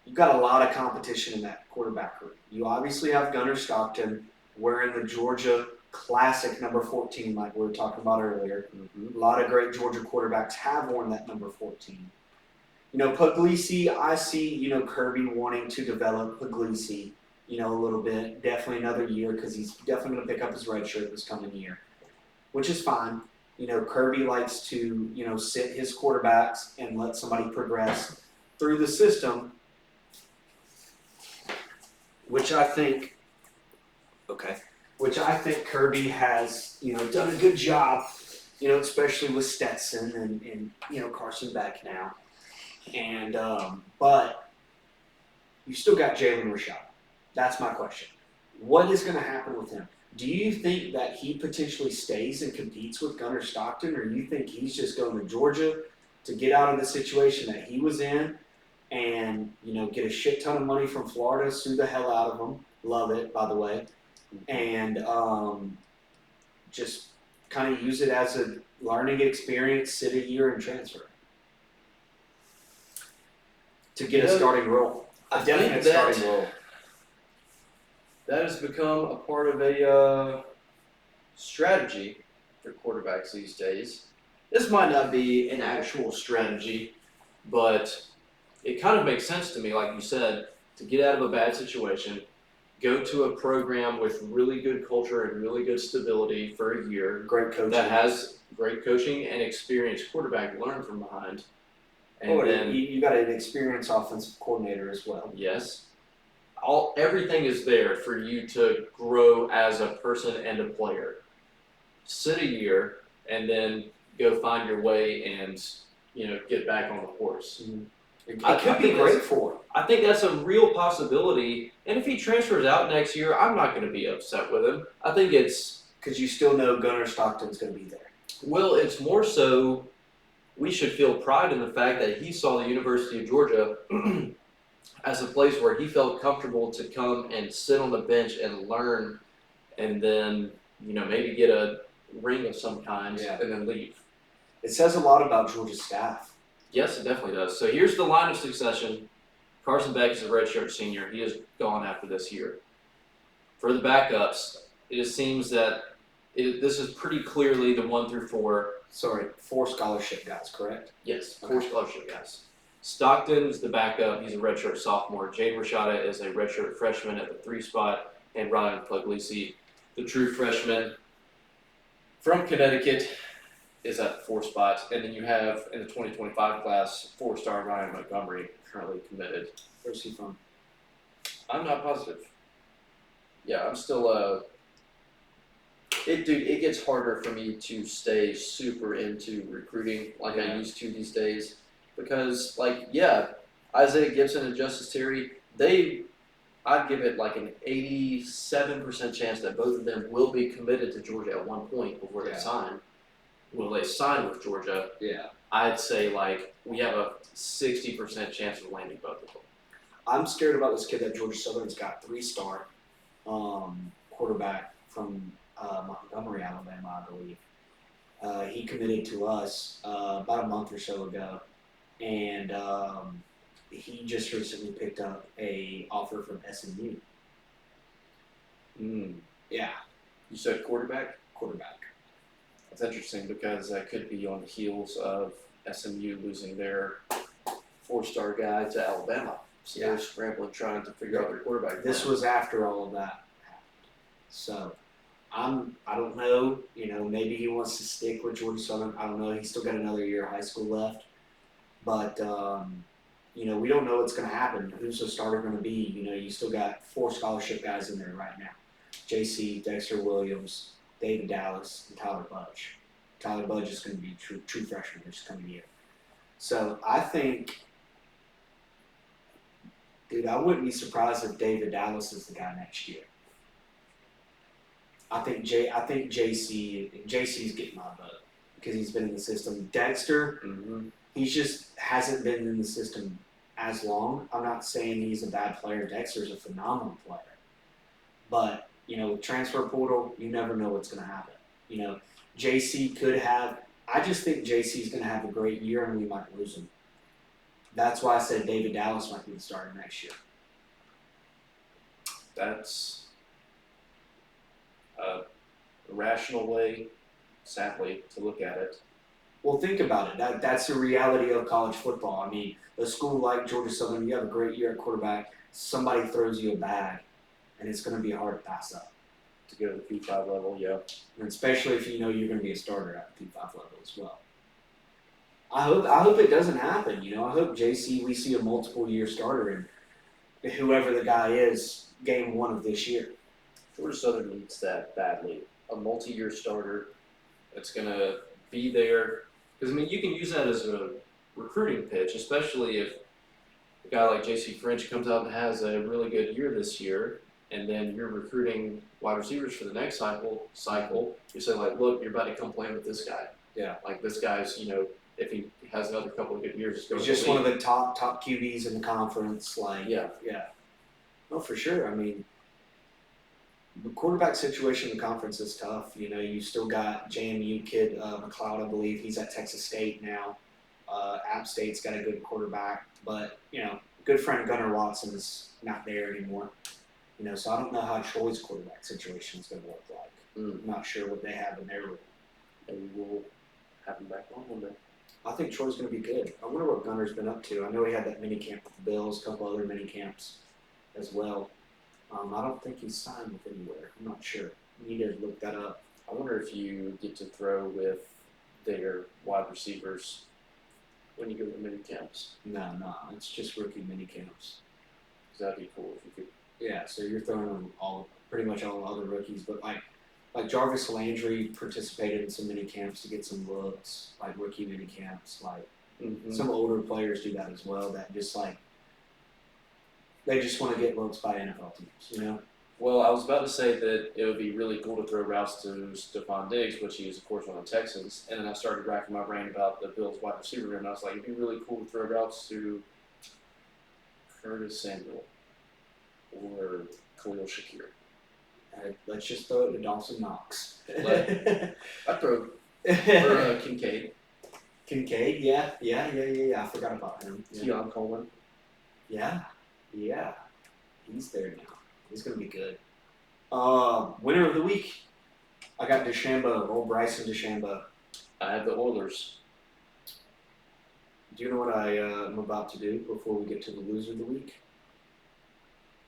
Speaker 1: you've got a lot of competition in that quarterback group. You obviously have Gunnar Stockton wearing the Georgia classic number 14, like we were talking about earlier.
Speaker 2: Mm-hmm.
Speaker 1: A lot of great Georgia quarterbacks have worn that number 14. Puglisi, I see, Kirby wanting to develop Puglisi, a little bit. Definitely another year because he's definitely going to pick up his red shirt this coming year, which is fine. Kirby likes to, sit his quarterbacks and let somebody progress through the system, which I think Kirby has, done a good job, especially with Stetson and Carson Beck now. And but you still got Jalen Rashad. That's my question. What is going to happen with him? Do you think that he potentially stays and competes with Gunnar Stockton, or do you think he's just going to Georgia to get out of the situation that he was in and, get a shit ton of money from Florida, sue the hell out of them? Love it, by the way. And just kind of use it as a learning experience, sit a year and transfer to get a starting role. A definite starting role.
Speaker 2: That has become a part of a strategy for quarterbacks these days. This might not be an actual strategy, but it kind of makes sense to me, like you said, to get out of a bad situation, go to a program with really good culture and really good stability for a year.
Speaker 1: Great coaching.
Speaker 2: That has great coaching and experienced quarterback to learn from behind. And then
Speaker 1: you got an experienced offensive coordinator as well.
Speaker 2: Yes. Everything is there for you to grow as a person and a player. Sit a year and then go find your way and get back on the horse.
Speaker 1: Mm-hmm. It could be great for him.
Speaker 2: I think that's a real possibility. And if he transfers out next year, I'm not going to be upset with him. I think it's
Speaker 1: because you still know Gunnar Stockton's going to be there.
Speaker 2: Well, it's more so we should feel pride in the fact that he saw the University of Georgia as a place where he felt comfortable to come and sit on the bench and learn and then, maybe get a ring of some kind and then leave.
Speaker 1: It says a lot about Georgia's staff.
Speaker 2: Yes, it definitely does. So here's the line of succession. Carson Beck is a redshirt senior. He is gone after this year. For the backups, it seems that this is pretty clearly the 1 through 4.
Speaker 1: Sorry, 4 scholarship guys, correct?
Speaker 2: Yes, 4 scholarship guys. Stockton is the backup. He's a redshirt sophomore. Jaden Rashada is a redshirt freshman at the 3 spot. And Ryan Puglisi, the true freshman from Connecticut, is at the 4 spot. And then you have, in the 2025 class, 4-star Ryan Montgomery currently committed.
Speaker 1: Where's he from?
Speaker 2: I'm not positive. Yeah, I'm still it gets harder for me to stay super into recruiting like I used to these days because, Isaiah Gibson and Justice Terry, I'd give it like an 87% chance that both of them will be committed to Georgia at one point before they sign. Will they sign with Georgia?
Speaker 1: Yeah.
Speaker 2: I'd say like we have a 60% chance of landing both of them.
Speaker 1: I'm scared about this kid that Georgia Southern's got, 3-star quarterback from Montgomery, Alabama, I believe. He committed to us about a month or so ago, and he just recently picked up a offer from SMU. Yeah,
Speaker 2: You said quarterback?
Speaker 1: quarterback.
Speaker 2: That's interesting because that could be on the heels of SMU losing their 4-star guy to Alabama. So
Speaker 1: Yeah.
Speaker 2: they're scrambling trying to figure out their quarterback.
Speaker 1: This
Speaker 2: plan.
Speaker 1: was after all of that happened. So I don't know, maybe he wants to stick with Georgia Southern. I don't know. He's still got another year of high school left. But we don't know what's gonna happen. Who's the starter gonna be? You still got 4 scholarship guys in there right now. JC, Dexter Williams, David Dallas, and Tyler Budge. Tyler Budge is gonna be true freshman this coming year. So I think, dude, I wouldn't be surprised if David Dallas is the guy next year. I think JC's getting my vote because he's been in the system. Dexter, he just hasn't been in the system as long. I'm not saying he's a bad player. Dexter's a phenomenal player. But, with transfer portal, you never know what's going to happen. JC could have – I just think JC's going to have a great year and we might lose him. That's why I said David Dallas might be the starter next year.
Speaker 2: That's a rational way, sadly, to look at it.
Speaker 1: Well, think about it. That's the reality of college football. I mean, a school like Georgia Southern, you have a great year at quarterback, somebody throws you a bag, and it's going to be hard to pass up.
Speaker 2: To go to the P5 level, yeah.
Speaker 1: And especially if you know you're going to be a starter at the P5 level as well. I hope it doesn't happen. I hope JC, we see a multiple-year starter, and whoever the guy is, game 1 of this year.
Speaker 2: Georgia Southern needs that badly. A multi-year starter that's going to be there. Because, you can use that as a recruiting pitch, especially if a guy like J.C. French comes out and has a really good year this year, and then you're recruiting wide receivers for the next cycle. You say, look, you're about to come play with this guy.
Speaker 1: Yeah.
Speaker 2: This guy's, if he has another couple of good years,
Speaker 1: he's just one of the top QBs in the conference.
Speaker 2: Yeah.
Speaker 1: No, for sure. The quarterback situation in the conference is tough. You still got JMU kid McLeod, I believe. He's at Texas State now. App State's got a good quarterback. But, good friend Gunnar Watson is not there anymore. So I don't know how Troy's quarterback situation is going to look like. I'm not sure what they have in their room.
Speaker 2: Maybe we'll have him back on one day.
Speaker 1: I think Troy's going to be good. I wonder what Gunnar's been up to. I know he had that mini camp with the Bills, a couple other mini camps as well. I don't think he's signed with anywhere. I'm not sure. We need to look that up.
Speaker 2: I wonder if you get to throw with their wide receivers when you go to mini camps.
Speaker 1: No, it's just rookie mini camps.
Speaker 2: That'd be cool if you could.
Speaker 1: Yeah, so you're throwing them pretty much all other rookies, but like Jarvis Landry participated in some mini camps to get some looks, like rookie mini camps. Some older players do that as well. That just they just want to get looks by NFL teams,
Speaker 2: Well, I was about to say that it would be really cool to throw routes to Stephon Diggs, which he is, of course, on the Texans. And then I started racking my brain about the Bills wide receiver room. And I was like, it'd be really cool to throw routes to Curtis Samuel or Khalil Shakir.
Speaker 1: Let's just throw it to Dawson Knox.
Speaker 2: I'd throw or Kincaid.
Speaker 1: Kincaid, yeah. I forgot about him.
Speaker 2: Keon Coleman.
Speaker 1: Yeah. He's there now. He's going to be good. Winner of the week. I got DeChambeau, old Bryson DeChambeau.
Speaker 2: I have the Oilers.
Speaker 1: Do you know what I am about to do before we get to the loser of the week?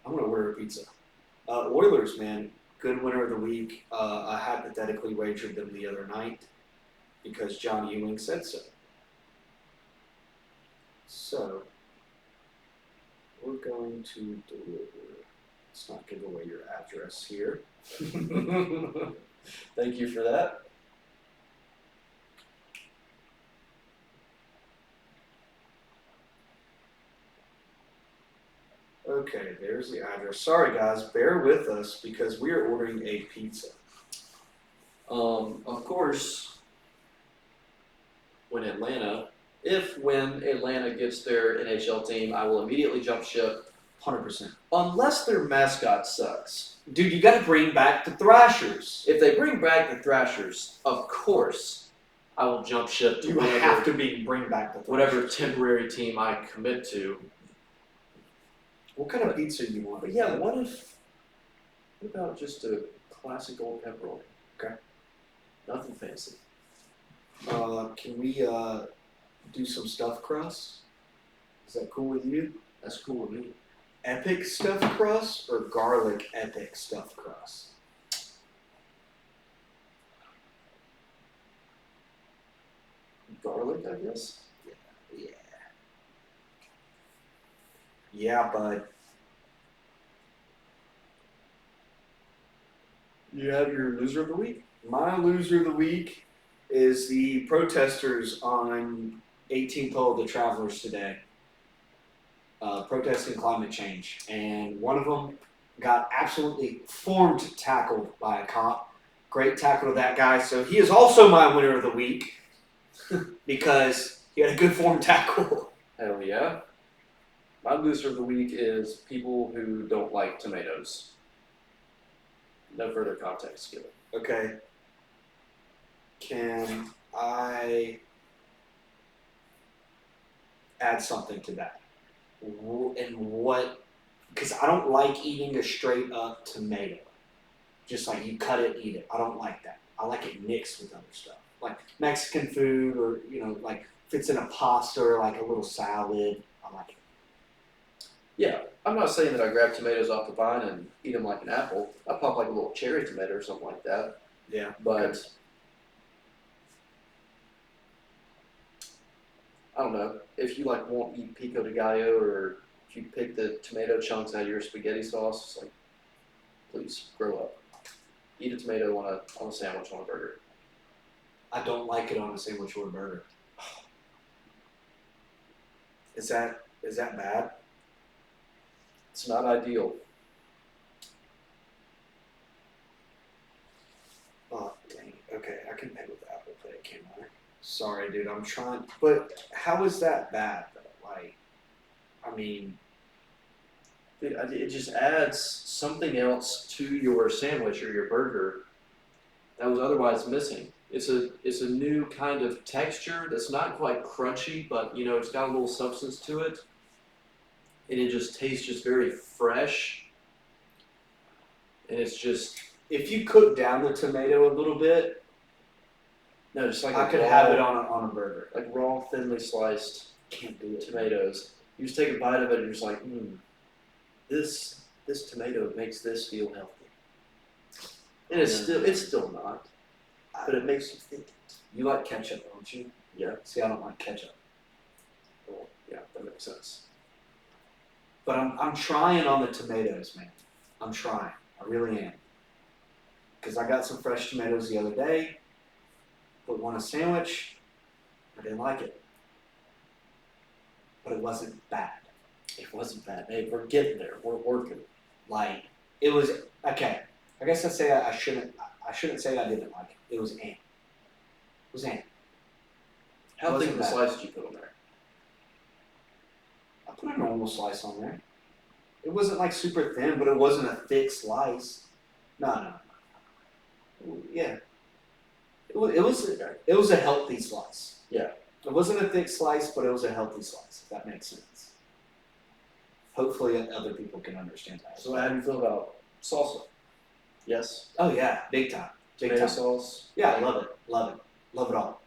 Speaker 1: I'm going to order a pizza. Oilers, man, good winner of the week. I hypothetically wagered them the other night because John Ewing said so. So, we're going to deliver. Let's not give away your address here.
Speaker 2: Thank you for that.
Speaker 1: Okay, there's the address. Sorry, guys, bear with us because we are ordering a pizza.
Speaker 2: Of course, when Atlanta gets their NHL team, I will immediately jump ship
Speaker 1: 100%.
Speaker 2: unless their mascot sucks.
Speaker 1: Dude, you got to bring back the Thrashers.
Speaker 2: If they bring back the Thrashers, of course, I will jump ship to
Speaker 1: You have to bring back the Thrashers.
Speaker 2: whatever temporary team I commit to.
Speaker 1: What kind of pizza do you want?
Speaker 2: But yeah, what about just a classic old pepperoni?
Speaker 1: Okay.
Speaker 2: Nothing fancy.
Speaker 1: Can we do some stuffed crust? Is that cool with you?
Speaker 2: That's cool with me.
Speaker 1: Epic stuffed crust or garlic epic stuffed crust?
Speaker 2: Garlic, I guess.
Speaker 1: Yeah. Yeah, bud.
Speaker 2: You have your loser of the week?
Speaker 1: My loser of the week is the protesters on 18th hole of the Travelers today. Protesting climate change. And one of them got absolutely formed tackled by a cop. Great tackle to that guy. So he is also my winner of the week because he had a good form tackle.
Speaker 2: Hell yeah. My loser of the week is people who don't like tomatoes. No further context given.
Speaker 1: Okay. Can I add something to that? And what? Because I don't like eating a straight up tomato. Just like you cut it, eat it. I don't like that. I like it mixed with other stuff. Like Mexican food or, like if it's in a pasta or like a little salad, I like it.
Speaker 2: Yeah, I'm not saying that I grab tomatoes off the vine and eat them like an apple. I pop like a little cherry tomato or something like that.
Speaker 1: Yeah.
Speaker 2: But I don't know. If you like won't eat pico de gallo or if you pick the tomato chunks out of your spaghetti sauce, it's like, please grow up. Eat a tomato on a sandwich, on a burger.
Speaker 1: I don't like it on a sandwich or a burger. Is that bad?
Speaker 2: It's not ideal.
Speaker 1: Oh, dang. Okay, I can pay with Apple Pay, can't I? Sorry, dude, I'm trying. But how is that bad, though? Like, I mean,
Speaker 2: It just adds something else to your sandwich or your burger that was otherwise missing. It's a new kind of texture that's not quite crunchy, but it's got a little substance to it, and it just tastes just very fresh. And it's just
Speaker 1: if you cook down the tomato a little bit,
Speaker 2: just like
Speaker 1: I could have it on a burger.
Speaker 2: like raw, thinly sliced
Speaker 1: Can't do it.
Speaker 2: tomatoes. You just take a bite of it and you're just like, this tomato makes this feel healthy. And it's still not, but it makes you think.
Speaker 1: You like ketchup, don't you?
Speaker 2: Yeah.
Speaker 1: See, I don't like ketchup.
Speaker 2: Well, yeah, that makes sense.
Speaker 1: But I'm trying on the tomatoes, man. I'm trying. I really am. Because I got some fresh tomatoes the other day. Put one on a sandwich. I didn't like it. But it wasn't bad.
Speaker 2: It wasn't bad. Hey, we're getting there. We're working.
Speaker 1: Like, it was, okay. I guess I'd say I shouldn't say I didn't like it. It was ant. It was ant.
Speaker 2: How thick
Speaker 1: Wasn't
Speaker 2: of a
Speaker 1: bad.
Speaker 2: slice did you put on there?
Speaker 1: I put a normal slice on there. It wasn't like super thin, but it wasn't a thick slice. No. Yeah. It was a healthy slice.
Speaker 2: Yeah.
Speaker 1: It wasn't a thick slice, but it was a healthy slice, if that makes sense. Hopefully other people can understand that.
Speaker 2: So how do you feel about salsa? Yes.
Speaker 1: Oh yeah, big time. Big
Speaker 2: Tomato
Speaker 1: time.
Speaker 2: sauce.
Speaker 1: Yeah, I love it. Love it. Love it all.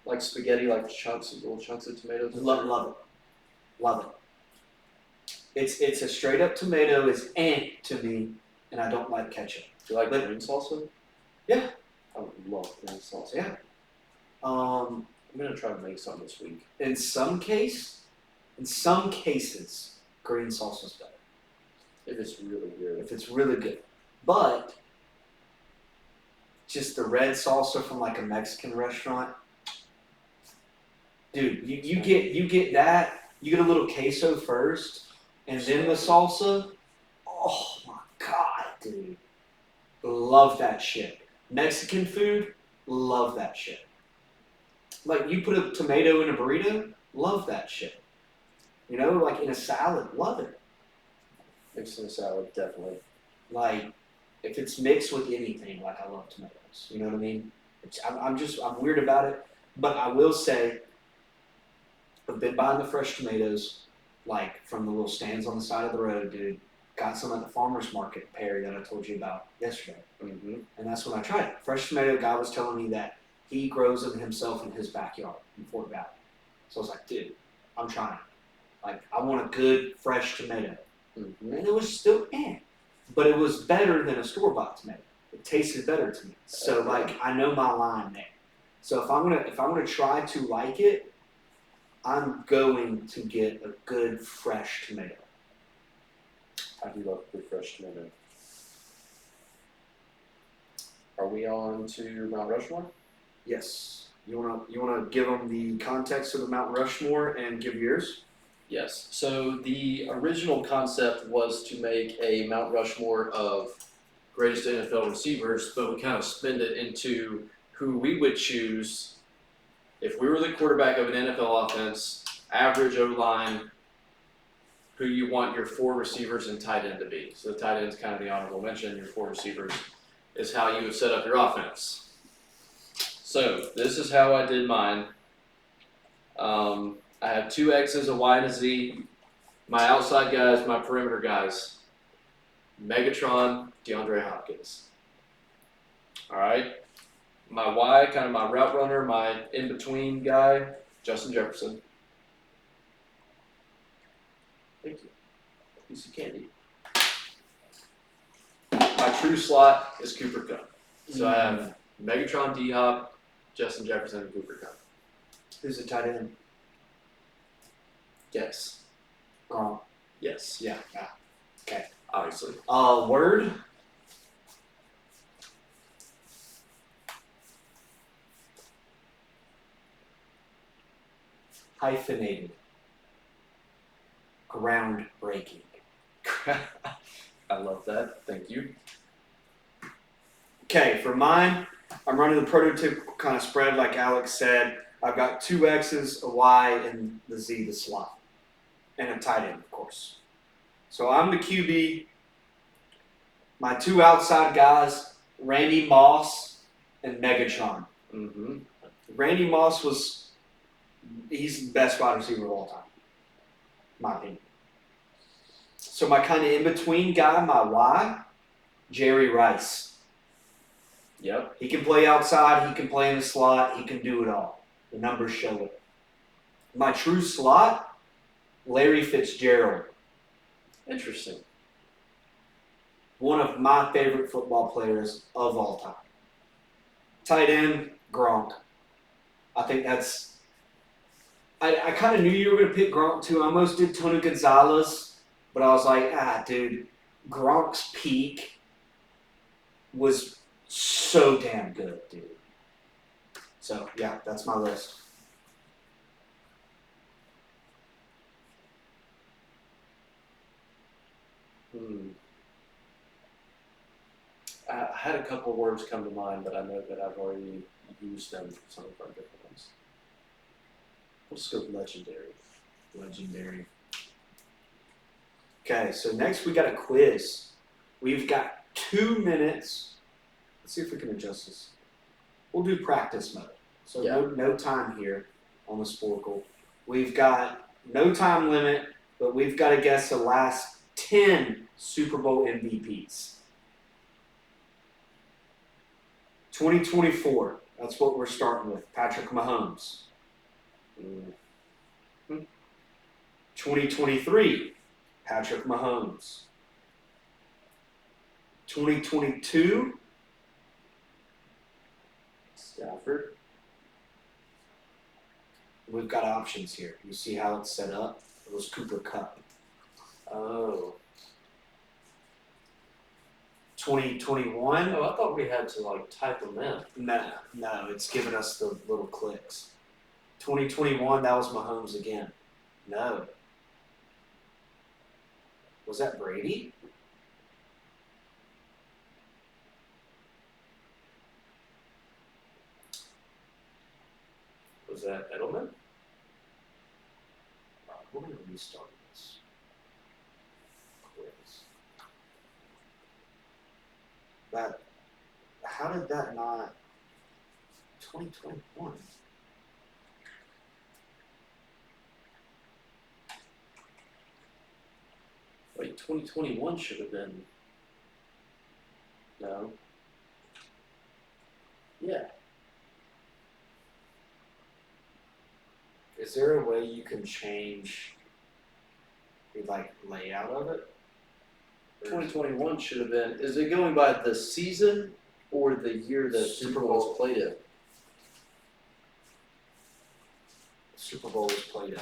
Speaker 2: Like spaghetti, like little chunks of tomatoes.
Speaker 1: Love it. Love it. It's a straight up tomato. It's ant to me, and I don't like ketchup.
Speaker 2: Do you like
Speaker 1: But-
Speaker 2: green salsa?
Speaker 1: Yeah.
Speaker 2: I would love green salsa.
Speaker 1: Yeah.
Speaker 2: I'm gonna try to make some this week.
Speaker 1: In some cases, green salsa's better
Speaker 2: If it's really good.
Speaker 1: if it's really good. But just the red salsa from like a Mexican restaurant, dude, you get that. You get a little queso first, and then the salsa. Oh my god, dude, love that shit. Mexican food, love that shit. Like you put a tomato in a burrito, love that shit. You know, like in a salad, love it.
Speaker 2: Mixed in a salad, definitely.
Speaker 1: Like if it's mixed with anything, like I love tomatoes. You know what I mean? I'm weird about it, but I will say I've been buying the fresh tomatoes, like from the little stands on the side of the road, dude. Got some at the farmer's market, Perry, that I told you about yesterday.
Speaker 2: Mm-hmm.
Speaker 1: And that's when I tried it. Fresh tomato guy was telling me that he grows them himself in his backyard in Fort Valley. So I was like, dude, I'm trying. Like, I want a good fresh tomato.
Speaker 2: Mm-hmm.
Speaker 1: And it was still but it was better than a store-bought tomato. It tasted better to me. So like, I know my line there. So if I'm gonna try to like it, I'm going to get a good fresh tomato.
Speaker 2: I do love good fresh tomato. Are we on to Mount Rushmore?
Speaker 1: Yes. You wanna give them the context of the Mount Rushmore and give yours?
Speaker 2: Yes. So the original concept was to make a Mount Rushmore of greatest NFL receivers, but we kind of spin it into who we would choose if we were the quarterback of an NFL offense, average O-line, who you want your 4 receivers and tight end to be. So the tight end is kind of the honorable mention. Your 4 receivers is how you would set up your offense. So this is how I did mine. I have 2 X's, a Y, and a Z. My outside guys, my perimeter guys. Megatron, DeAndre Hopkins. All right. My Y, kind of my route runner, my in-between guy, Justin Jefferson. Thank you. Piece of candy. My true slot is Cooper Kupp. So I have Megatron, D-Hop, Justin Jefferson, and Cooper Kupp.
Speaker 1: Who's the tight end?
Speaker 2: Yes. Yes.
Speaker 1: Yeah. Okay.
Speaker 2: Obviously.
Speaker 1: Word. Hyphenated. Groundbreaking.
Speaker 2: I love that. Thank you.
Speaker 1: Okay, for mine, I'm running the prototypical kind of spread like Alex said. I've got 2 X's, a Y, and the Z, the slot. And a tight end, of course. So I'm the QB. My 2 outside guys, Randy Moss and Megatron.
Speaker 2: Mm-hmm.
Speaker 1: Randy Moss he's the best wide receiver of all time, in my opinion. So my kind of in-between guy, my Y, Jerry Rice.
Speaker 2: Yep.
Speaker 1: He can play outside, he can play in the slot, he can do it all. The numbers show it. My true slot, Larry Fitzgerald.
Speaker 2: Interesting.
Speaker 1: One of my favorite football players of all time. Tight end, Gronk. I think that's... I kind of knew you were going to pick Gronk too. I almost did Tony Gonzalez, but I was like, dude, Gronk's peak was so damn good, dude. So, yeah, that's my list.
Speaker 2: I had a couple of words come to mind, but I know that I've already used them for some of our different ones. We'll just go legendary.
Speaker 1: Legendary. Okay, so next we got a quiz. We've got 2 minutes. Let's see if we can adjust this. We'll do practice mode. So no time here on the Sporkle. We've got no time limit, but we've got to guess the last 10 Super Bowl MVPs. 2024, that's what we're starting with. Patrick Mahomes. 2023, Patrick Mahomes. 2022,
Speaker 2: Stafford.
Speaker 1: We've got options here. You see how it's set up? It was Cooper Kupp.
Speaker 2: Oh.
Speaker 1: 2021.
Speaker 2: Oh, I thought we had to type them in.
Speaker 1: No, it's giving us the little clicks. 2021, that was Mahomes again. No. Was that Brady?
Speaker 2: Was that Edelman?
Speaker 1: We're gonna restart this quiz. That, how did that not? 2021.
Speaker 2: Wait, 2021 should have been. No. Yeah.
Speaker 1: Is there a way you can change the layout of it?
Speaker 2: 2021 should have been. Is it going by the season or the year that Super Bowl was played in?
Speaker 1: Super Bowl was played in.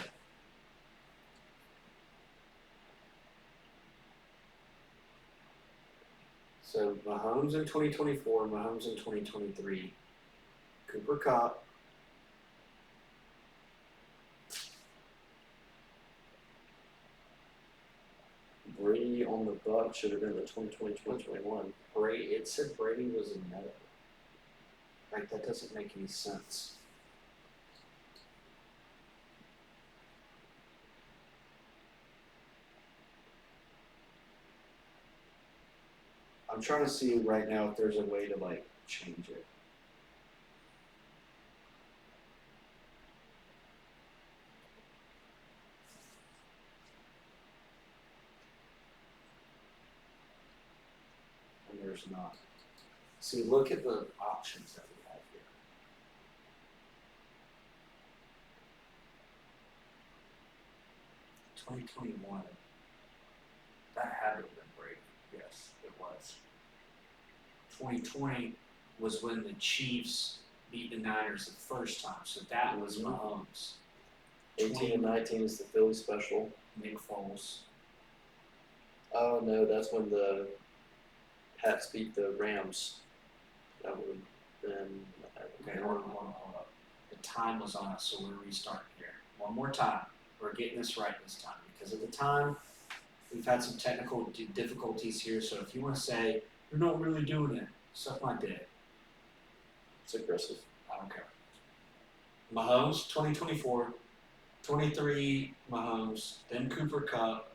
Speaker 1: So Mahomes in 2024, Mahomes in 2023, Cooper Kupp.
Speaker 2: Brady on the Bucs should have been the 2020-2021.
Speaker 1: Brady, it said Brady was in Meadow. Like, that doesn't make any sense. I'm trying to see right now if there's a way to change it. And there's not. See, look at the options that we have here. $2021. That had to have been Brady. Yes, it was. 2020 was when the Chiefs beat the Niners the first time, so that was Mahomes.
Speaker 2: 18 and 19 is the Philly special.
Speaker 1: Nick Foles.
Speaker 2: Oh no, that's when the Pats beat the Rams. That would have been.
Speaker 1: Okay, hold up. The time was on us, so we're restarting here. One more time. We're getting this right this time because at the time we've had some technical difficulties here. So if you want to say you're not really doing it, suck my dick.
Speaker 2: It's aggressive.
Speaker 1: I don't care. Mahomes, 2024, 23 Mahomes, then Cooper Kupp,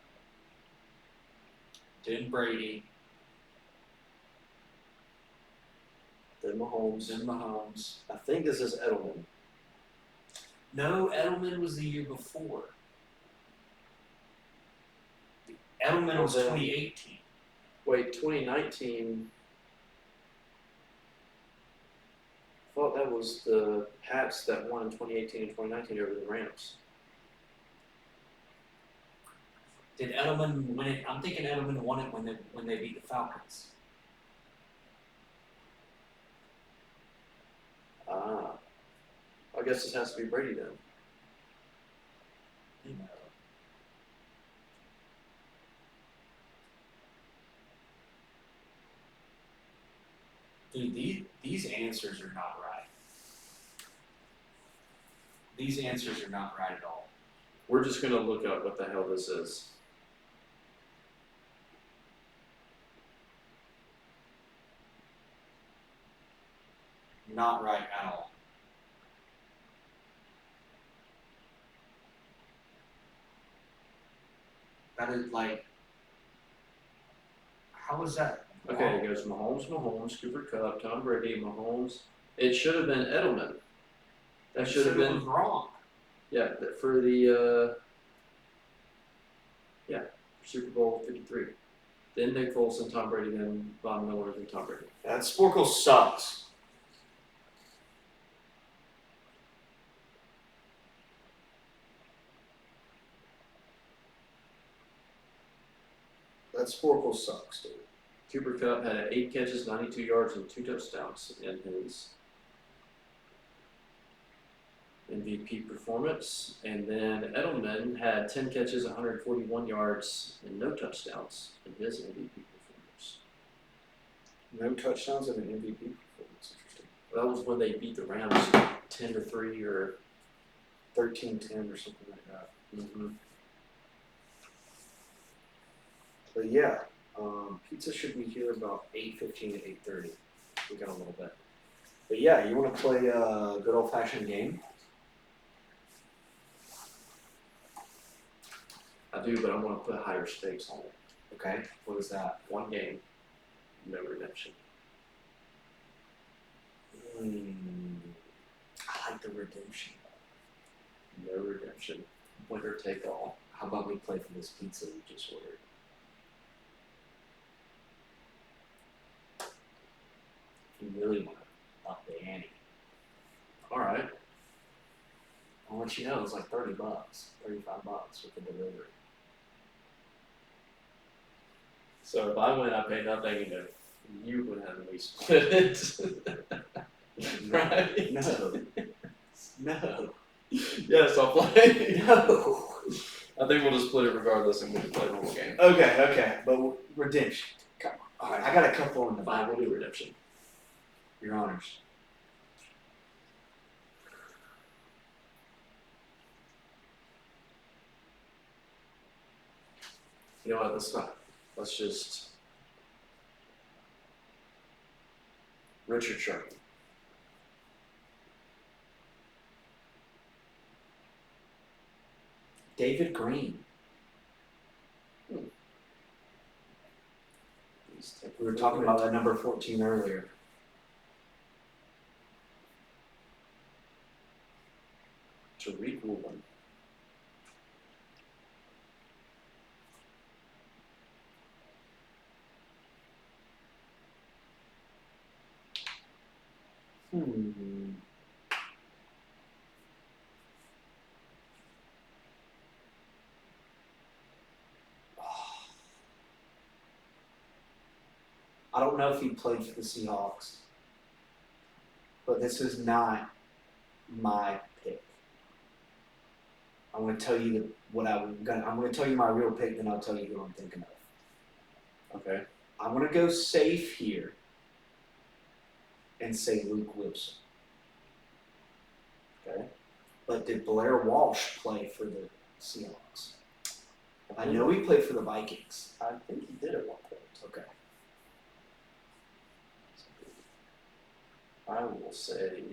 Speaker 1: then Brady,
Speaker 2: Then Mahomes.
Speaker 1: then Mahomes.
Speaker 2: I think this is Edelman.
Speaker 1: No, Edelman was the year before. Edelman was 2018.
Speaker 2: Wait, 2019. I thought that was the Pats that won in 2018 and 2019 over the Rams.
Speaker 1: Did Edelman win it? I'm thinking Edelman won it when they beat the Falcons.
Speaker 2: Ah. I guess this has to be Brady then.
Speaker 1: You know. Dude, these answers are not right. These answers are not right at all.
Speaker 2: We're just going to look up what the hell this is.
Speaker 1: Not right at all. That is how is that?
Speaker 2: Okay, it goes Mahomes, Cooper Kupp, Tom Brady, Mahomes. It should have been Edelman. That should have been
Speaker 1: wrong.
Speaker 2: Yeah, for the Super Bowl 53. Then Nick Foles and Tom Brady, then Von Miller and Tom Brady.
Speaker 1: That Sporkle sucks. That Sporkle sucks, dude.
Speaker 2: Cooper Kupp had 8 catches, 92 yards, and 2 touchdowns in his MVP performance. And then Edelman had 10 catches, 141 yards, and no touchdowns in his MVP performance.
Speaker 1: No touchdowns in an MVP performance. Interesting.
Speaker 2: That was when they beat the Rams 10-3 or
Speaker 1: 13-10 or something like that.
Speaker 2: mm-hmm.
Speaker 1: But yeah, pizza should be here about 8:15 to 8:30. We got a little bit. But yeah, you want to play a good old-fashioned game?
Speaker 2: I do, but I want to put higher stakes on it.
Speaker 1: Okay, what is that?
Speaker 2: 1 game, no redemption.
Speaker 1: I like the redemption.
Speaker 2: No redemption. Winner take all.
Speaker 1: How about we play for this pizza we just ordered? You really want to up the ante.
Speaker 2: All right.
Speaker 1: I'll let you know it's like $30, $35 with the delivery.
Speaker 2: So if I win, I pay nothing, and if you win, then we split it. Right?
Speaker 1: No. No.
Speaker 2: Yes, I'll play.
Speaker 1: No.
Speaker 2: I think we'll just split it regardless, and we can play one more game.
Speaker 1: Okay, but redemption. Come on. All right, I got a couple in the
Speaker 2: Fine,
Speaker 1: Bible.
Speaker 2: we'll do redemption.
Speaker 1: Your honors.
Speaker 2: You know what? Let's just. Richard Sherman.
Speaker 1: David Green. We were talking about that number 14 earlier.
Speaker 2: Tariq Woolen.
Speaker 1: I don't know if he played for the Seahawks, but this is not my pick. I'm going to tell you I'm going to tell you my real pick, then I'll tell you who I'm thinking of.
Speaker 2: Okay.
Speaker 1: I'm going to go safe here and say Luke Wilson.
Speaker 2: Okay.
Speaker 1: But did Blair Walsh play for the Seahawks? I know he played for the Vikings.
Speaker 2: I think he did at one point.
Speaker 1: Okay.
Speaker 2: I will say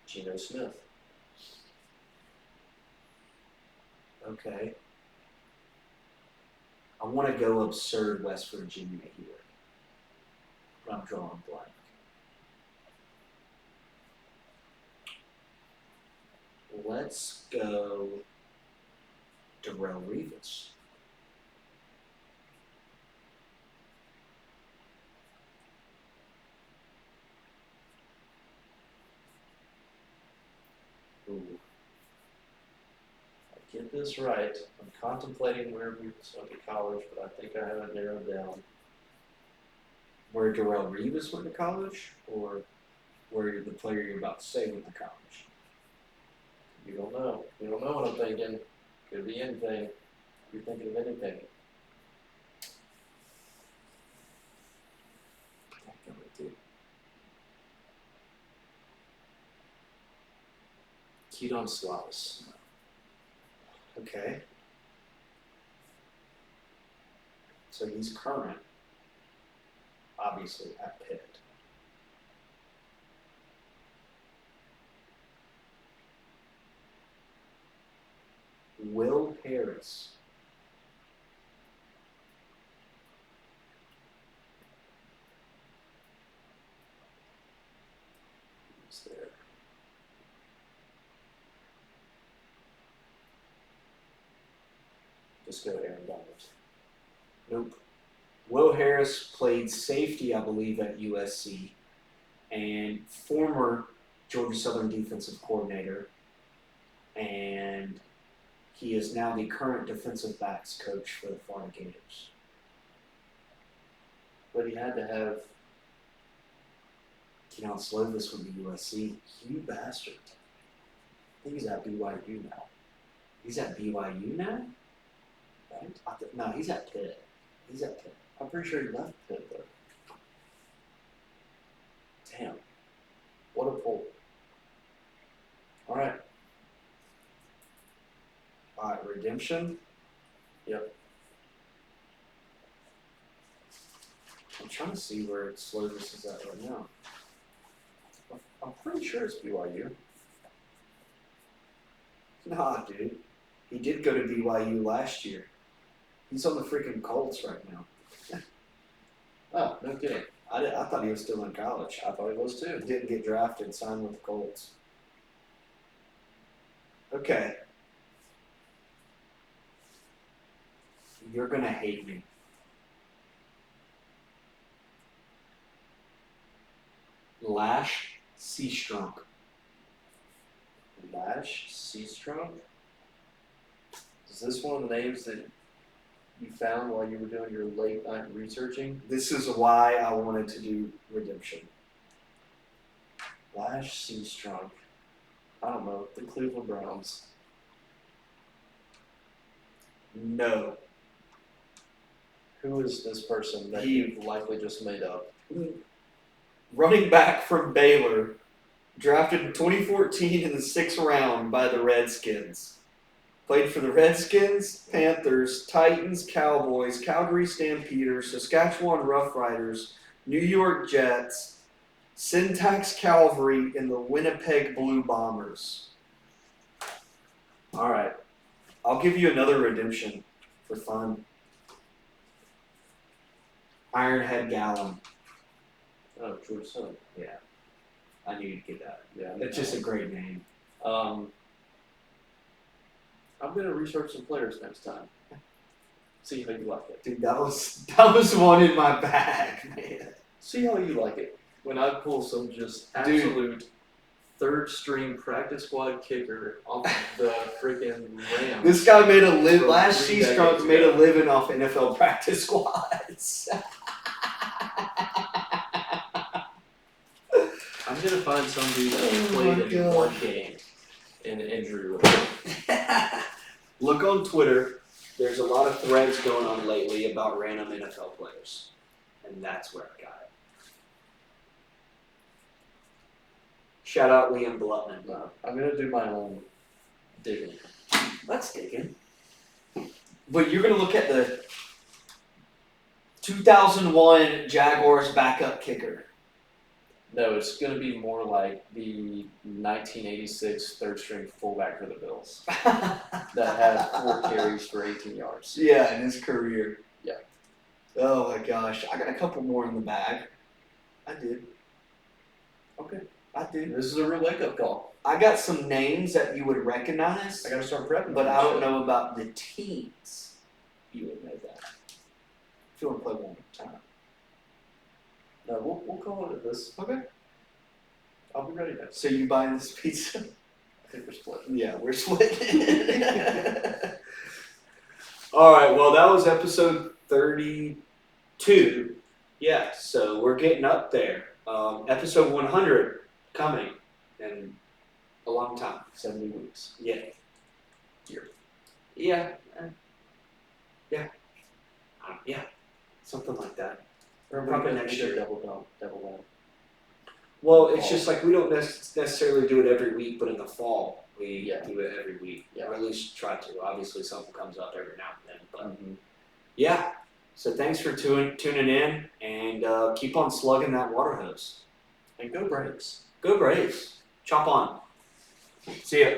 Speaker 2: Geno Smith.
Speaker 1: Okay. I want to go absurd West Virginia here. But I'm drawing blank. Let's go Darrelle Revis.
Speaker 2: Ooh. I get this right. I'm contemplating where we went to college, but I think I have it narrowed down.
Speaker 1: Where Darrelle Revis went to college, or where the player you're about to say went to college?
Speaker 2: You don't know. You don't know what I'm thinking. Could be anything. You're thinking of anything.
Speaker 1: I can't wait to.
Speaker 2: Keaton Slavis.
Speaker 1: Okay. So he's current, obviously, at Pitt. Will Harris.
Speaker 2: He's there. Just go Aaron Donald.
Speaker 1: Nope. Will Harris played safety, I believe, at USC, and former Georgia Southern defensive coordinator, and he is now the current defensive backs coach for the Florida Gators.
Speaker 2: But he had to have.
Speaker 1: Keaton Slovis with the USC. You bastard. I think he's at BYU now. He's at BYU now? Right? No, he's at Pitt. He's at Pitt.
Speaker 2: I'm pretty sure he left Pitt though. Damn. What a pull. Alright.
Speaker 1: Redemption.
Speaker 2: Yep.
Speaker 1: I'm trying to see where Slovis is at right now.
Speaker 2: I'm pretty sure it's BYU.
Speaker 1: Nah, dude. He did go to BYU last year. He's on the freaking Colts right now.
Speaker 2: Oh, no kidding.
Speaker 1: I thought he was still in college.
Speaker 2: I thought he was too.
Speaker 1: Didn't get drafted, signed with the Colts. Okay. You're gonna hate me. Lash Seastrunk.
Speaker 2: Lash Seastrunk? Is this one of the names that you found while you were doing your late night researching?
Speaker 1: This is why I wanted to do Redemption.
Speaker 2: Lash Seastrunk. I don't know. The Cleveland Browns.
Speaker 1: No.
Speaker 2: Who is this person that
Speaker 1: He-
Speaker 2: you've likely just made up?
Speaker 1: Running back from Baylor, drafted in 2014 in the 6th round by the Redskins. Played for the Redskins, Panthers, Titans, Cowboys, Calgary Stampeders, Saskatchewan Roughriders, New York Jets, Syntax Cavalry, and the Winnipeg Blue Bombers. All right. I'll give you another redemption for fun. Ironhead Gallum.
Speaker 2: Oh, George Sun.
Speaker 1: Yeah. I knew you'd get that.
Speaker 2: Yeah.
Speaker 1: It's just a great name.
Speaker 2: I'm gonna research some players next time. See how you like it.
Speaker 1: Dude, that was one in my bag, man.
Speaker 2: See how you like it. When I pull some just absolute third string practice squad kicker off the freaking Rams.
Speaker 1: This guy made a live.
Speaker 2: From
Speaker 1: Last
Speaker 2: 3
Speaker 1: Seastrunk
Speaker 2: decades
Speaker 1: made a
Speaker 2: ago.
Speaker 1: living off NFL practice squads.
Speaker 2: I'm gonna find some dude that
Speaker 1: Oh
Speaker 2: played
Speaker 1: my
Speaker 2: in
Speaker 1: God.
Speaker 2: one game in injury report.
Speaker 1: Look on Twitter. There's a lot of threads going on lately about random NFL players, and that's where I got it. Shout out Liam Blutman.
Speaker 2: No, I'm gonna do my own digging.
Speaker 1: That's digging. But you're gonna look at the 2001 Jaguars backup kicker.
Speaker 2: No, it's gonna be more like the 1986 third string fullback for the Bills that had 4 carries for 18 yards.
Speaker 1: Yeah, in his career.
Speaker 2: Yeah.
Speaker 1: Oh my gosh, I got a couple more in the bag. I did.
Speaker 2: Okay.
Speaker 1: I did.
Speaker 2: This is a real wake up call.
Speaker 1: I got some names that you would recognize,
Speaker 2: I gotta start prepping.
Speaker 1: but
Speaker 2: for
Speaker 1: I
Speaker 2: this
Speaker 1: don't
Speaker 2: shit.
Speaker 1: know about the teams. You would know that. If you want to play one more time.
Speaker 2: No, we'll call it this.
Speaker 1: Okay.
Speaker 2: I'll be ready next.
Speaker 1: So you buying this pizza?
Speaker 2: I think we're splitting.
Speaker 1: Yeah, we're splitting. All right. Well, that was episode 32. Yeah. So we're getting up there. Episode 100 coming in a long time.
Speaker 2: 70 weeks.
Speaker 1: Yeah.
Speaker 2: Year.
Speaker 1: Yeah. Yeah. Yeah. Something like that.
Speaker 2: Remember
Speaker 1: Probably
Speaker 2: we
Speaker 1: next
Speaker 2: did
Speaker 1: year.
Speaker 2: double down.
Speaker 1: Well, it's just like we don't necessarily do it every week, but in the fall we do it every week,
Speaker 2: Yeah.
Speaker 1: or at least try to. Obviously, something comes up every now and then, but
Speaker 2: Mm-hmm.
Speaker 1: yeah. So thanks for tuning in, and keep on slugging that water hose.
Speaker 2: And go Braves.
Speaker 1: Go Braves! Chop on. See ya.